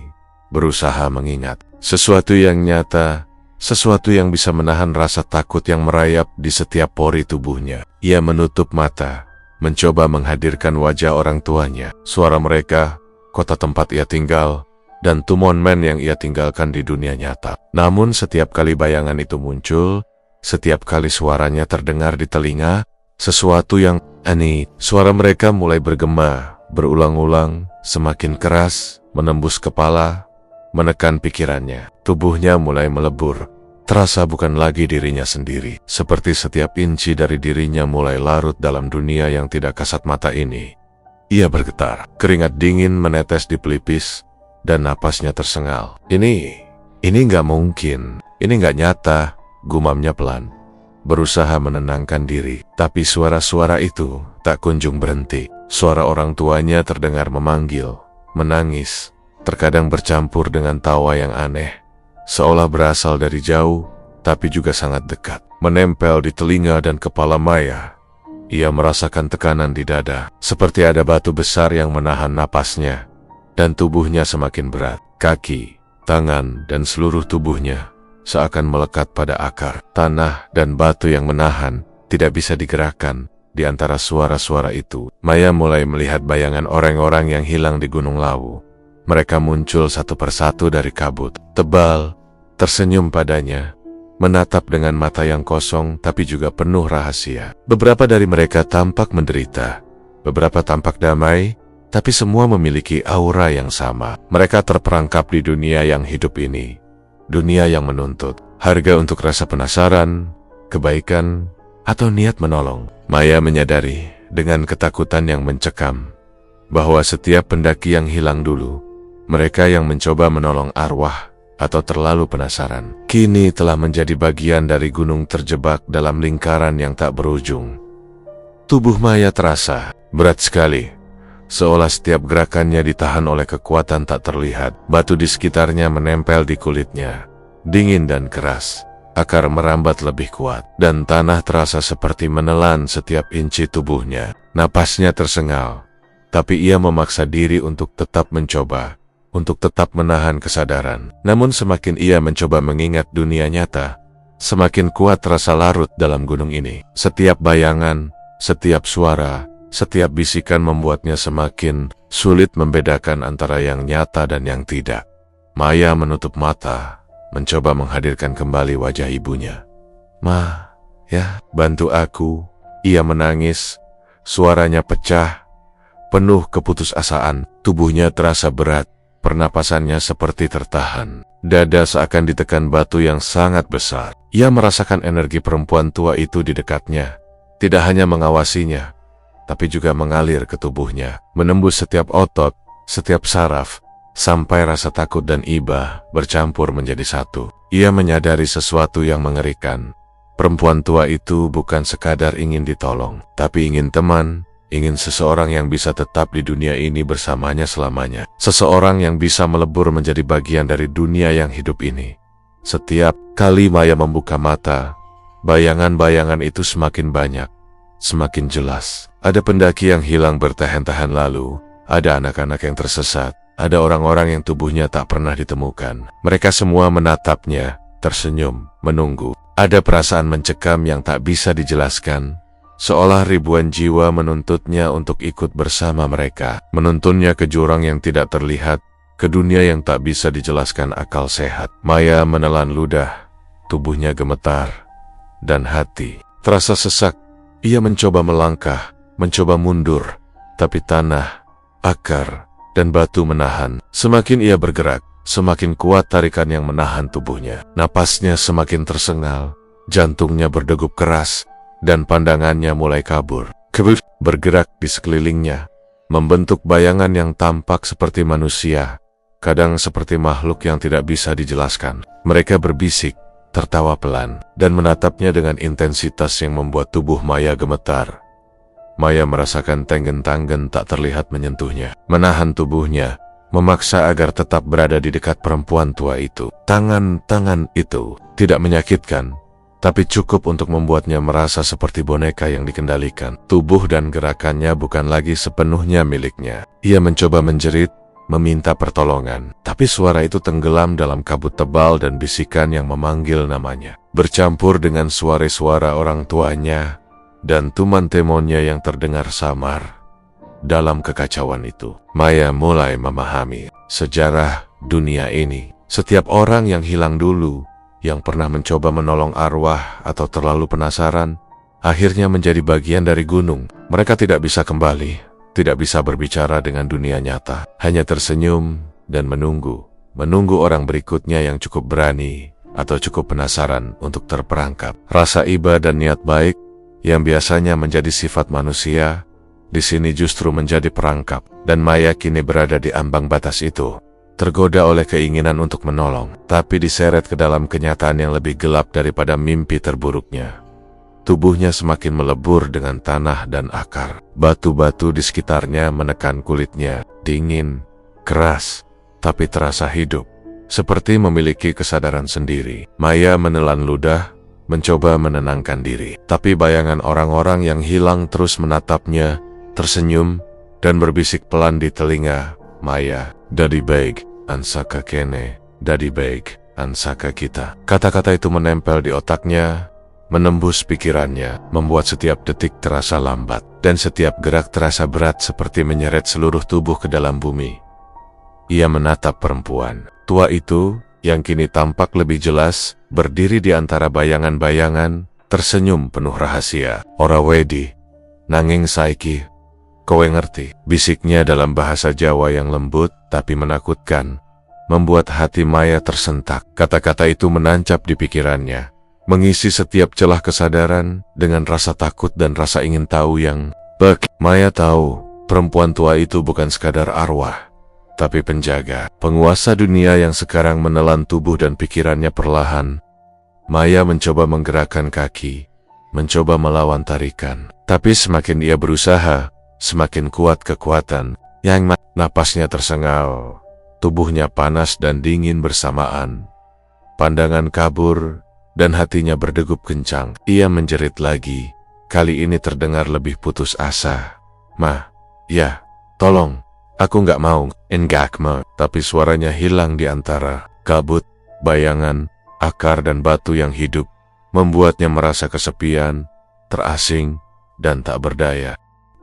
berusaha mengingat sesuatu yang nyata, sesuatu yang bisa menahan rasa takut yang merayap di setiap pori tubuhnya. Ia menutup mata, mencoba menghadirkan wajah orang tuanya, suara mereka, kota tempat ia tinggal, dan Tumonmen yang ia tinggalkan di dunia nyata. Namun setiap kali bayangan itu muncul, setiap kali suaranya terdengar di telinga, sesuatu yang aneh, suara mereka mulai bergema, berulang-ulang, semakin keras, menembus kepala, menekan pikirannya. Tubuhnya mulai melebur, terasa bukan lagi dirinya sendiri, seperti setiap inci dari dirinya mulai larut dalam dunia yang tidak kasat mata ini. Ia bergetar, keringat dingin menetes di pelipis, dan napasnya tersengal. Ini nggak mungkin, ini nggak nyata, gumamnya pelan, berusaha menenangkan diri. Tapi suara-suara itu tak kunjung berhenti. Suara orang tuanya terdengar memanggil, menangis, terkadang bercampur dengan tawa yang aneh, seolah berasal dari jauh, tapi juga sangat dekat, menempel di telinga dan kepala Maya. Ia merasakan tekanan di dada, seperti ada batu besar yang menahan napasnya, dan tubuhnya semakin berat. Kaki, tangan, dan seluruh tubuhnya seakan melekat pada akar. Tanah dan batu yang menahan tidak bisa digerakkan. Di antara suara-suara itu, Maya mulai melihat bayangan orang-orang yang hilang di Gunung Lawu. Mereka muncul satu persatu dari kabut tebal, tersenyum padanya, menatap dengan mata yang kosong tapi juga penuh rahasia. Beberapa dari mereka tampak menderita, beberapa tampak damai, tapi semua memiliki aura yang sama. Mereka terperangkap di dunia yang hidup ini, dunia yang menuntut harga untuk rasa penasaran, kebaikan, atau niat menolong. Maya menyadari dengan ketakutan yang mencekam bahwa setiap pendaki yang hilang dulu, mereka yang mencoba menolong arwah atau terlalu penasaran, kini telah menjadi bagian dari gunung terjebak dalam lingkaran yang tak berujung. Tubuh Maya terasa berat sekali, seolah setiap gerakannya ditahan oleh kekuatan tak terlihat. Batu di sekitarnya menempel di kulitnya, dingin dan keras. Akar merambat lebih kuat, dan tanah terasa seperti menelan setiap inci tubuhnya. Napasnya tersengal, tapi ia memaksa diri untuk tetap mencoba, untuk tetap menahan kesadaran. Namun semakin ia mencoba mengingat dunia nyata, semakin kuat rasa larut dalam gunung ini. Setiap bayangan, setiap suara, setiap bisikan membuatnya semakin sulit membedakan antara yang nyata dan yang tidak. Maya menutup mata, mencoba menghadirkan kembali wajah ibunya. "Ma, ya, bantu aku." Ia menangis, suaranya pecah, penuh keputusasaan. Tubuhnya terasa berat, pernapasannya seperti tertahan. Dada seakan ditekan batu yang sangat besar. Ia merasakan energi perempuan tua itu di dekatnya. Tidak hanya mengawasinya, tapi juga mengalir ke tubuhnya, menembus setiap otot, setiap saraf, sampai rasa takut dan iba bercampur menjadi satu. Ia menyadari sesuatu yang mengerikan. Perempuan tua itu bukan sekadar ingin ditolong, tapi ingin teman, ingin seseorang yang bisa tetap di dunia ini bersamanya selamanya. Seseorang yang bisa melebur menjadi bagian dari dunia yang hidup ini. Setiap kali Maya membuka mata, bayangan-bayangan itu semakin banyak, semakin jelas. Ada pendaki yang hilang bertahan-tahan lalu, ada anak-anak yang tersesat, ada orang-orang yang tubuhnya tak pernah ditemukan. Mereka semua menatapnya, tersenyum, menunggu. Ada perasaan mencekam yang tak bisa dijelaskan, seolah ribuan jiwa menuntutnya untuk ikut bersama mereka, menuntunnya ke jurang yang tidak terlihat, ke dunia yang tak bisa dijelaskan akal sehat. Maya menelan ludah, tubuhnya gemetar, dan hati terasa sesak. Ia mencoba melangkah, mencoba mundur, tapi tanah, akar, dan batu menahan. Semakin ia bergerak, semakin kuat tarikan yang menahan tubuhnya. Napasnya semakin tersengal, jantungnya berdegup keras, dan pandangannya mulai kabur. Kabut bergerak di sekelilingnya, membentuk bayangan yang tampak seperti manusia, kadang seperti makhluk yang tidak bisa dijelaskan. Mereka berbisik, tertawa pelan, dan menatapnya dengan intensitas yang membuat tubuh Maya gemetar. Maya merasakan tanggen-tanggen tak terlihat menyentuhnya, menahan tubuhnya, memaksa agar tetap berada di dekat perempuan tua itu. Tangan-tangan itu tidak menyakitkan, tapi cukup untuk membuatnya merasa seperti boneka yang dikendalikan. Tubuh dan gerakannya bukan lagi sepenuhnya miliknya. Ia mencoba menjerit, meminta pertolongan, tapi suara itu tenggelam dalam kabut tebal dan bisikan yang memanggil namanya, bercampur dengan suara-suara orang tuanya dan tuman-temonnya yang terdengar samar. Dalam kekacauan itu, Maya mulai memahami sejarah dunia ini. Setiap orang yang hilang dulu, yang pernah mencoba menolong arwah atau terlalu penasaran, akhirnya menjadi bagian dari gunung. Mereka tidak bisa kembali, tidak bisa berbicara dengan dunia nyata, hanya tersenyum dan menunggu orang berikutnya yang cukup berani atau cukup penasaran untuk terperangkap. Rasa iba dan niat baik yang biasanya menjadi sifat manusia, di sini justru menjadi perangkap, dan Maya kini berada di ambang batas itu. Tergoda oleh keinginan untuk menolong, tapi diseret ke dalam kenyataan yang lebih gelap daripada mimpi terburuknya. Tubuhnya semakin melebur dengan tanah dan akar. Batu-batu di sekitarnya menekan kulitnya, dingin, keras, tapi terasa hidup, seperti memiliki kesadaran sendiri. Maya menelan ludah, mencoba menenangkan diri. Tapi bayangan orang-orang yang hilang terus menatapnya, tersenyum, dan berbisik pelan di telinga Maya. Dadi baik, ansaka kene, dadi baik, ansaka kita. Kata-kata itu menempel di otaknya, menembus pikirannya, membuat setiap detik terasa lambat, dan setiap gerak terasa berat seperti menyeret seluruh tubuh ke dalam bumi. Ia menatap perempuan tua itu, yang kini tampak lebih jelas, berdiri di antara bayangan-bayangan, tersenyum penuh rahasia. Ora wedi, nanging saiki, kowe ngerti, bisiknya dalam bahasa Jawa yang lembut tapi menakutkan, membuat hati Maya tersentak. Kata-kata itu menancap di pikirannya, mengisi setiap celah kesadaran dengan rasa takut dan rasa ingin tahu yang pek. Maya tahu, perempuan tua itu bukan sekadar arwah, tapi penjaga, penguasa dunia yang sekarang menelan tubuh dan pikirannya perlahan. Maya mencoba menggerakkan kaki, mencoba melawan tarikan. Tapi semakin ia berusaha, semakin kuat kekuatan yang napasnya tersengal, tubuhnya panas dan dingin bersamaan. Pandangan kabur, dan hatinya berdegup kencang. Ia menjerit lagi, kali ini terdengar lebih putus asa. "Mah, ya, tolong. Aku nggak mau, enggak mau." Tapi suaranya hilang di antara kabut, bayangan, akar dan batu yang hidup, membuatnya merasa kesepian, terasing, dan tak berdaya.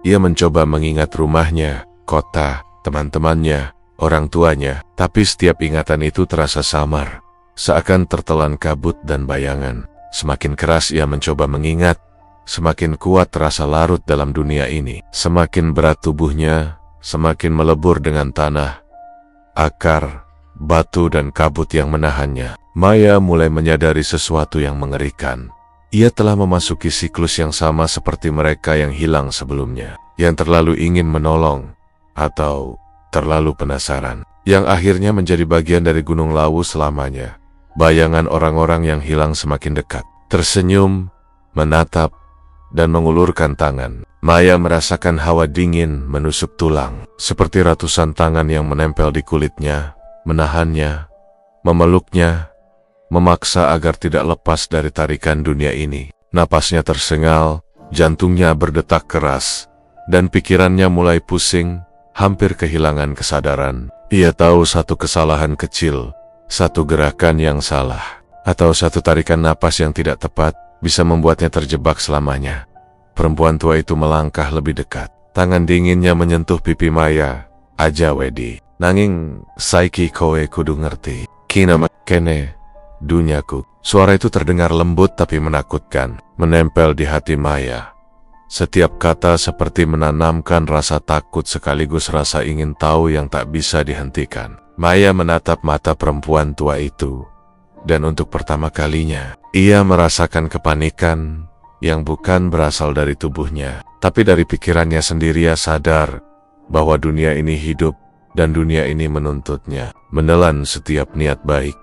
Ia mencoba mengingat rumahnya, kota, teman-temannya, orang tuanya, tapi setiap ingatan itu terasa samar, seakan tertelan kabut dan bayangan. Semakin keras ia mencoba mengingat, semakin kuat terasa larut dalam dunia ini. Semakin berat tubuhnya, semakin melebur dengan tanah, akar, batu dan kabut yang menahannya. Maya mulai menyadari sesuatu yang mengerikan. Ia telah memasuki siklus yang sama seperti mereka yang hilang sebelumnya, yang terlalu ingin menolong, atau terlalu penasaran, yang akhirnya menjadi bagian dari Gunung Lawu selamanya. Bayangan orang-orang yang hilang semakin dekat, tersenyum, menatap, dan mengulurkan tangan. Maya merasakan hawa dingin menusuk tulang, seperti ratusan tangan yang menempel di kulitnya, menahannya, memeluknya, memaksa agar tidak lepas dari tarikan dunia ini. Napasnya tersengal, jantungnya berdetak keras, dan pikirannya mulai pusing, hampir kehilangan kesadaran. Ia tahu satu kesalahan kecil, satu gerakan yang salah, atau satu tarikan napas yang tidak tepat, bisa membuatnya terjebak selamanya. Perempuan tua itu melangkah lebih dekat. Tangan dinginnya menyentuh pipi Maya. "Aja wedi, nanging saiki kowe kudu ngerti. Kina kene, dunyaku." Suara itu terdengar lembut tapi menakutkan, menempel di hati Maya. Setiap kata seperti menanamkan rasa takut sekaligus rasa ingin tahu yang tak bisa dihentikan. Maya menatap mata perempuan tua itu, dan untuk pertama kalinya, ia merasakan kepanikan yang bukan berasal dari tubuhnya, tapi dari pikirannya sendiri. Ia sadar bahwa dunia ini hidup dan dunia ini menuntutnya, menelan setiap niat baik,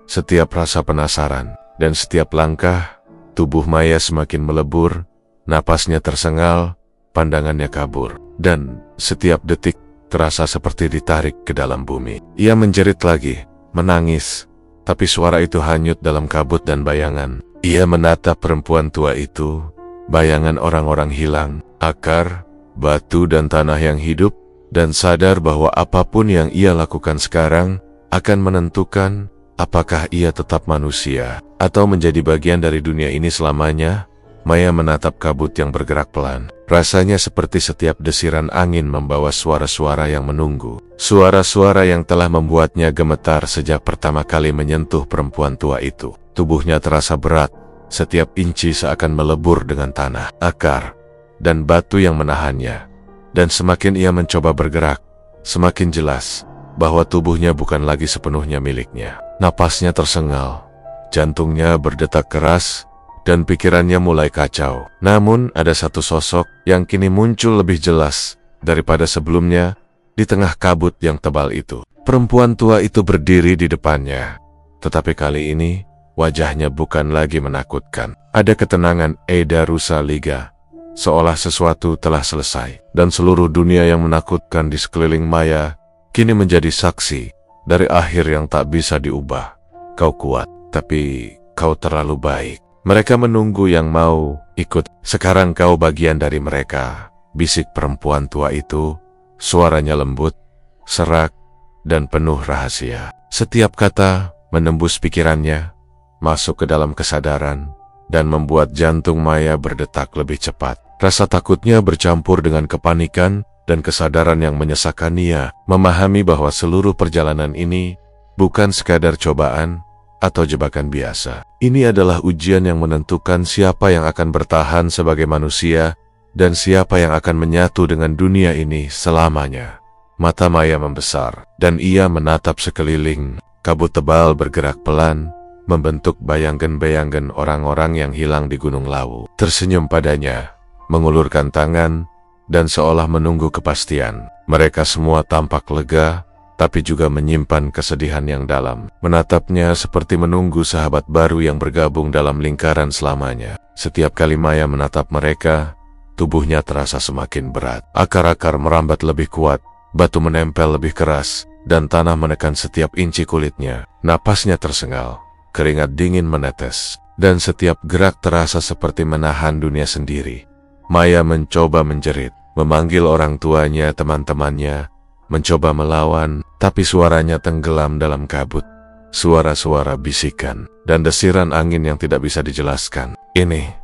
setiap rasa penasaran, dan setiap langkah. Tubuh Maya semakin melebur, napasnya tersengal, pandangannya kabur, dan setiap detik terasa seperti ditarik ke dalam bumi. Ia menjerit lagi, menangis, tapi suara itu hanyut dalam kabut dan bayangan. Ia menatap perempuan tua itu, bayangan orang-orang hilang, akar, batu dan tanah yang hidup, dan sadar bahwa apapun yang ia lakukan sekarang akan menentukan apakah ia tetap manusia atau menjadi bagian dari dunia ini selamanya. Maya menatap kabut yang bergerak pelan. Rasanya seperti setiap desiran angin membawa suara-suara yang menunggu. Suara-suara yang telah membuatnya gemetar sejak pertama kali menyentuh perempuan tua itu. Tubuhnya terasa berat, setiap inci seakan melebur dengan tanah, akar, dan batu yang menahannya. Dan semakin ia mencoba bergerak, semakin jelas bahwa tubuhnya bukan lagi sepenuhnya miliknya. Napasnya tersengal, jantungnya berdetak keras, dan pikirannya mulai kacau. Namun ada satu sosok yang kini muncul lebih jelas daripada sebelumnya di tengah kabut yang tebal itu. Perempuan tua itu berdiri di depannya, tetapi kali ini wajahnya bukan lagi menakutkan. Ada ketenangan Eda Rusa Liga, seolah sesuatu telah selesai, dan seluruh dunia yang menakutkan di sekeliling Maya kini menjadi saksi dari akhir yang tak bisa diubah. Kau kuat, tapi kau terlalu baik. Mereka menunggu yang mau ikut. Sekarang kau bagian dari mereka, bisik perempuan tua itu. Suaranya lembut, serak, dan penuh rahasia. Setiap kata menembus pikirannya, masuk ke dalam kesadaran, dan membuat jantung Maya berdetak lebih cepat. Rasa takutnya bercampur dengan kepanikan dan kesadaran yang menyesakkan Nia, memahami bahwa seluruh perjalanan ini bukan sekadar cobaan atau jebakan biasa. Ini adalah ujian yang menentukan siapa yang akan bertahan sebagai manusia dan siapa yang akan menyatu dengan dunia ini selamanya. Mata Maya membesar, dan ia menatap sekeliling. Kabut tebal bergerak pelan, membentuk bayangan-bayangan orang-orang yang hilang di Gunung Lawu. Tersenyum padanya, mengulurkan tangan, dan seolah menunggu kepastian. Mereka semua tampak lega, tapi juga menyimpan kesedihan yang dalam. Menatapnya seperti menunggu sahabat baru yang bergabung dalam lingkaran selamanya. Setiap kali Maya menatap mereka, tubuhnya terasa semakin berat. Akar-akar merambat lebih kuat, batu menempel lebih keras, dan tanah menekan setiap inci kulitnya. Napasnya tersengal, keringat dingin menetes, dan setiap gerak terasa seperti menahan dunia sendiri. Maya mencoba menjerit, memanggil orang tuanya, teman-temannya, mencoba melawan, tapi suaranya tenggelam dalam kabut. Suara-suara bisikan dan desiran angin yang tidak bisa dijelaskan. Ini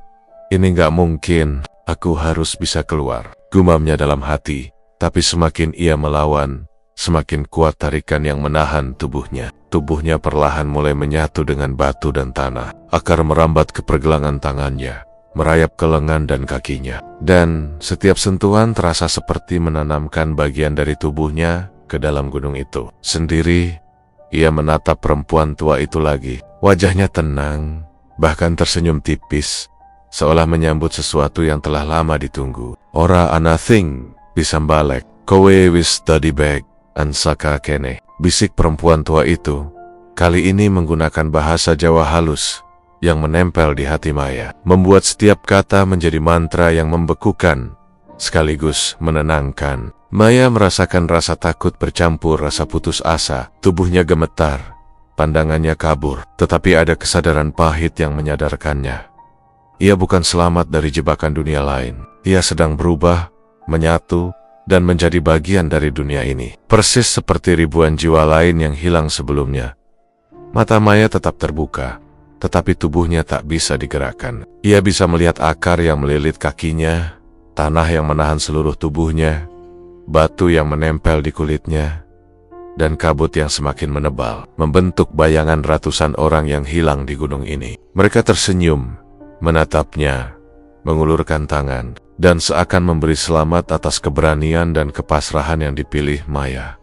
nggak mungkin, aku harus bisa keluar, gumamnya dalam hati. Tapi semakin ia melawan, semakin kuat tarikan yang menahan tubuhnya. Tubuhnya perlahan mulai menyatu dengan batu dan tanah. Akar merambat ke pergelangan tangannya, merayap ke lengan dan kakinya. Dan setiap sentuhan terasa seperti menanamkan bagian dari tubuhnya ke dalam gunung itu. Sendiri, ia menatap perempuan tua itu lagi. Wajahnya tenang, bahkan tersenyum tipis, seolah menyambut sesuatu yang telah lama ditunggu. Ora anathing, bisambalek, kowe wis dadi bag, ansaka kene. Bisik perempuan tua itu, kali ini menggunakan bahasa Jawa halus yang menempel di hati Maya, membuat setiap kata menjadi mantra yang membekukan, sekaligus menenangkan. Maya merasakan rasa takut bercampur rasa putus asa, tubuhnya gemetar, pandangannya kabur, tetapi ada kesadaran pahit yang menyadarkannya. Ia bukan selamat dari jebakan dunia lain, ia sedang berubah, menyatu, dan menjadi bagian dari dunia ini. Persis seperti ribuan jiwa lain yang hilang sebelumnya. Mata Maya tetap terbuka, tetapi tubuhnya tak bisa digerakkan. Ia bisa melihat akar yang melilit kakinya, tanah yang menahan seluruh tubuhnya, batu yang menempel di kulitnya, dan kabut yang semakin menebal, membentuk bayangan ratusan orang yang hilang di gunung ini. Mereka tersenyum, menatapnya, mengulurkan tangan, dan seakan memberi selamat atas keberanian dan kepasrahan yang dipilih Maya.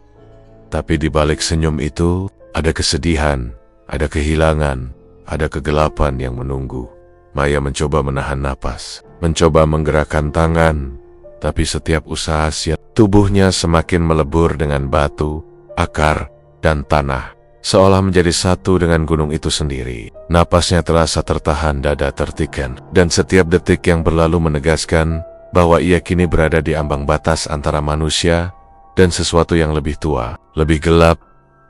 Tapi di balik senyum itu, ada kesedihan, ada kehilangan, ada kegelapan yang menunggu. Maya mencoba menahan napas, mencoba menggerakkan tangan, tapi setiap usaha tubuhnya semakin melebur dengan batu, akar, dan tanah, seolah menjadi satu dengan gunung itu sendiri. Napasnya terasa tertahan, dada tertekan, dan setiap detik yang berlalu menegaskan bahwa ia kini berada di ambang batas antara manusia dan sesuatu yang lebih tua, lebih gelap,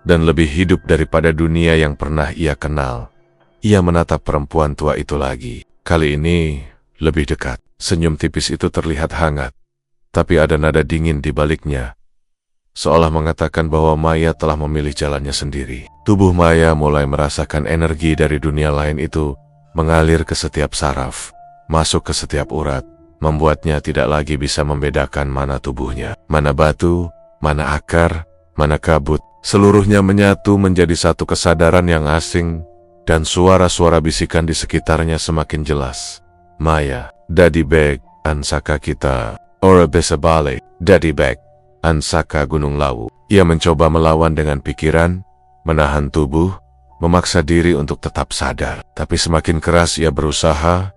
dan lebih hidup daripada dunia yang pernah ia kenal. Ia menatap perempuan tua itu lagi, kali ini lebih dekat. Senyum tipis itu terlihat hangat, tapi ada nada dingin di baliknya, seolah mengatakan bahwa Maya telah memilih jalannya sendiri. Tubuh Maya mulai merasakan energi dari dunia lain itu mengalir ke setiap saraf, masuk ke setiap urat, membuatnya tidak lagi bisa membedakan mana tubuhnya, mana batu, mana akar, mana kabut. Seluruhnya menyatu menjadi satu kesadaran yang asing, dan suara-suara bisikan di sekitarnya semakin jelas. Maya, Daddy Beg, Ansaka kita, ora bisa balik, Daddy Beg, Ansaka Gunung Lawu. Ia mencoba melawan dengan pikiran, menahan tubuh, memaksa diri untuk tetap sadar. Tapi semakin keras ia berusaha,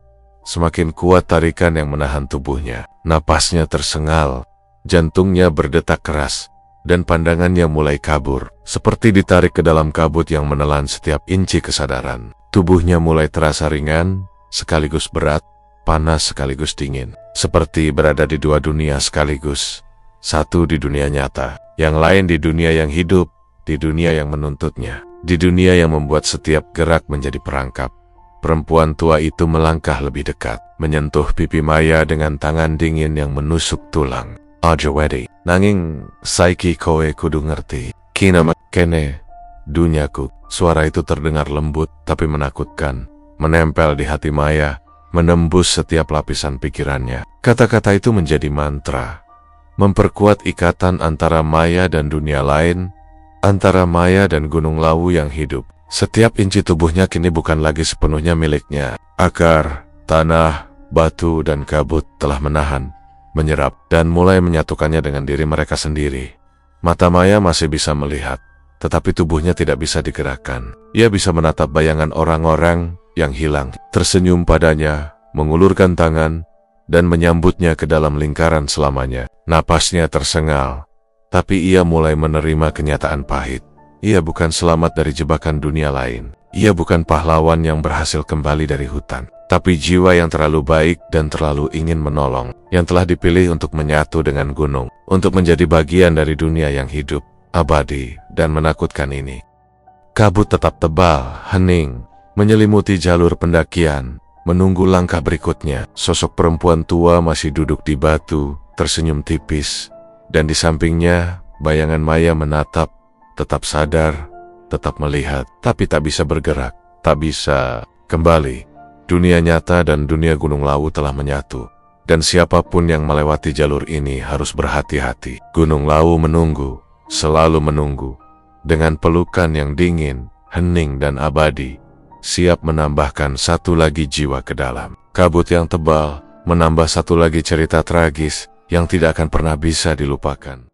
semakin kuat tarikan yang menahan tubuhnya. Napasnya tersengal, jantungnya berdetak keras, dan pandangannya mulai kabur, seperti ditarik ke dalam kabut yang menelan setiap inci kesadaran. Tubuhnya mulai terasa ringan, sekaligus berat, panas sekaligus dingin, seperti berada di dua dunia sekaligus. Satu di dunia nyata, yang lain di dunia yang hidup, di dunia yang menuntutnya, di dunia yang membuat setiap gerak menjadi perangkap, Perempuan tua itu melangkah lebih dekat, menyentuh pipi Maya dengan tangan dingin yang menusuk tulang. Aja wedi, nanging saiki kowe kudu ngerti. Kina kene, dunyaku. Suara itu terdengar lembut tapi menakutkan, menempel di hati Maya, menembus setiap lapisan pikirannya. Kata-kata itu menjadi mantra, memperkuat ikatan antara Maya dan dunia lain, antara Maya dan Gunung Lawu yang hidup. Setiap inci tubuhnya kini bukan lagi sepenuhnya miliknya. Akar, tanah, batu, dan kabut telah menahan, menyerap, dan mulai menyatukannya dengan diri mereka sendiri. Mata Maya masih bisa melihat, tetapi tubuhnya tidak bisa digerakkan. Ia bisa menatap bayangan orang-orang yang hilang, tersenyum padanya, mengulurkan tangan, dan menyambutnya ke dalam lingkaran selamanya. Napasnya tersengal, tapi ia mulai menerima kenyataan pahit. Ia bukan selamat dari jebakan dunia lain. Ia bukan pahlawan yang berhasil kembali dari hutan, tapi jiwa yang terlalu baik dan terlalu ingin menolong, yang telah dipilih untuk menyatu dengan gunung, untuk menjadi bagian dari dunia yang hidup, abadi, dan menakutkan ini. Kabut tetap tebal, hening, menyelimuti jalur pendakian, menunggu langkah berikutnya. Sosok perempuan tua masih duduk di batu, tersenyum tipis, dan di sampingnya, bayangan Maya menatap, tetap sadar, tetap melihat, tapi tak bisa bergerak, tak bisa kembali. Dunia nyata dan dunia Gunung Lawu telah menyatu, dan siapapun yang melewati jalur ini harus berhati-hati. Gunung Lawu menunggu, selalu menunggu, dengan pelukan yang dingin, hening, dan abadi, siap menambahkan satu lagi jiwa ke dalam. Kabut yang tebal menambah satu lagi cerita tragis yang tidak akan pernah bisa dilupakan.